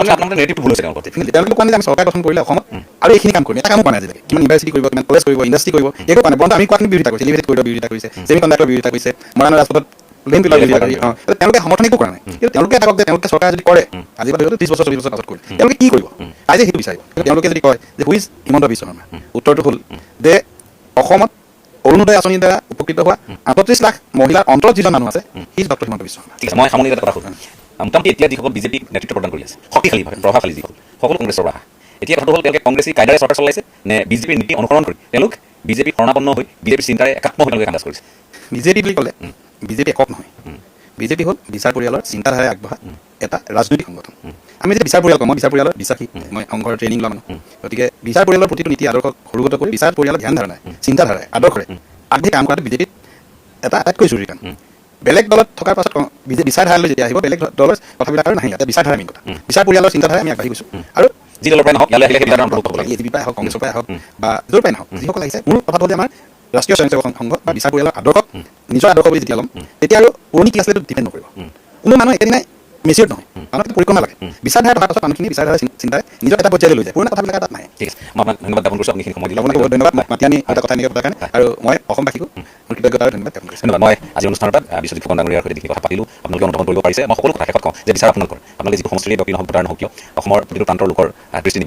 তেওঁলোকে কোৱা নাই যে আমি চৰকাৰ গঠন কৰিলে অসমত আৰু এইখিনি কাম কৰিম, এটা কামো কোৱা নাই আজিলৈকে। কিমান ইউনিভাৰ্চিটি কৰিব, কিমান কলেজ কৰিব, ইণ্ডাষ্ট্ৰি কৰিব, একো কোৱা নাই। বৰঞ্চ আমি কোৱাখিনি বিৰোধিতা কৰিছে, এলিভেটেড কৰিডৰ বিৰোধিতা কৰিছে, ছেমি কণ্ডাক্টৰ বিৰোধিতা কৰিছে, মৰাণৰ ৰাজপথত লেন পিলাৰ বিৰোধিতা কৰিছে। তেওঁলোকে সমৰ্থন একো কৰা নাই। কিন্তু তেওঁলোকে এটা কওক যে তেওঁলোকে চৰকাৰ যদি কৰে, আজি বা 30 বছৰ 40 বছৰ পাছত কৰিলে, তেওঁলোকে কি কৰিব ৰাইজে সেইটো বিচাৰিব। তেওঁলোকে যদি কয় যে হুইজ হিমন্ত বিশ্ব শৰ্মা, উত্তৰটো হ'ল যে অসমত অৰুণোদয় আঁচনিৰ দ্বাৰা উপকৃত হোৱা ৩৮ লাখ মহিলাৰ অন্তৰত যিজন মানুহ আছে সি ডক্টৰ হিমন্ত বিশ্ব শৰ্মা। ঠিক আছে, মই সামৰণি এটা কথা সুধো। মোটামুটি এতিয়া যিসকল বিজেপিক নেতৃত্ব প্ৰদান কৰি আছে শক্তিশালীভাৱে প্ৰভাৱশালী যিসকল সকলো কংগ্ৰেছৰ পৰা অহা, এতিয়া কথাটো হ'ল তেওঁলোকে কংগ্ৰেছী কায়দাৰে চৰকাৰ চলাইছে নে বিজেপিৰ নীতি অনুসৰণ কৰি তেওঁলোক বিজেপিৰ শৰণাপন্ন হৈ বিজেপিৰ চিন্তাৰে একাত্ম হৈ তেওঁলোকে কাম কৰিছে? বিজেপি বুলি ক'লে বিজেপি একক নহয়। বিজেপি হ'ল বিচাৰ পৰিয়ালৰ চিন্তাধাৰাই আগবঢ়া এটা ৰাজনৈতিক সংগঠন। আমি যেতিয়া বিচাৰ পৰিয়াল কওঁ, মই বিচাৰ পৰিয়ালৰ বিশ্বাসী, মই সংঘৰ ট্ৰেইনিং লোৱা মানুহ। গতিকে বিচাৰ পৰিয়ালৰ প্ৰতিটো নীতি আদৰ্শক সৰুগত কৰি বিচাৰ পৰিয়ালৰ ধ্যান ধাৰণাই চিন্তাধাৰাই আদৰ্শৰে আগবাঢ়ি কাম কৰাটো বিজেপিত এটা আটাইতকৈ জৰুৰী কাম। বেলেগ দলত থকাৰ পাছত বিচাৰ ধাৰালৈ যেতিয়া আহিব বেলেগ দলৰ কথাবিলাক আৰু নাহিলে বিচাৰ ধাৰা মেইন কথা। বিচাৰ পৰিয়ালৰ চিন্তাধাৰাই আমি আগবাঢ়ি গৈছোঁ আৰু যি দলৰ পৰাই নহওক ইয়ালৈ আহিলে সেই বিচাৰ ধাৰণা প্ৰয়োগ কৰিব লাগে। এজিপিৰ পৰাই হওক, কংগ্ৰেছৰ পৰাই হওক বা য'ৰ পৰাই নহওক, যিসকল আহিছে মোৰ কথাটো হ'লে আমাৰ ৰাষ্ট্ৰীয় স্বয়ংসেৱক সংঘ বা বিচাৰ পৰিয়ালৰ আদৰ্শক নিজৰ আদৰ্শ বুলি যেতিয়া ল'ম তেতিয়া আৰু পুৰণি কি আছিলে ডিপেণ্ড নকৰিব। কোনো মানুহ একেদিনাই মেচিয়ৰ নহয়, মানুহক পৰিক্ৰমা লাগে। বিচাৰ ধাৰা থকাৰ পাছত মানুহখিনি বিচাৰ ধাৰা চিন্তাই নিজৰ এটা পৰ্যায়লৈ লৈ যায়, পুৰণা কথাবিলাক তাত নাহে। ঠিক আছে, মই আপোনাক ধন্যবাদ জ্ঞাপন কৰিছোঁ, আপুনি সময় দিলে। আপোনাক বহুত ধন্যবাদ মাতি আনি এটা কথা এনেকৈ পতাৰ কাৰণে, আৰু মই অসমবাসীকো মোৰ কৃতজ্ঞতা আৰু ধন্যবাদ জ্ঞাপন কৰিছোঁ। ধন্যবাদ। মই আজি অনুষ্ঠানত বিশ্বজিৎ ফুকন ডাঙৰীয়াৰ সৈতে যিখিনি কথা পাতিলোঁ আপোনালোকে অনুধাৱন কৰিব পাৰিছে। মই সকলো কথা শেষত কওঁ যে বিচাৰ আপোনালোকৰ আপোনালোকে যিটো সমষ্টিৰে ব্যক্তি নহওক ভোটাৰ নহওক কিয় অসমৰ প্ৰতিটো প্ৰান্তৰ লোকৰ দৃষ্টি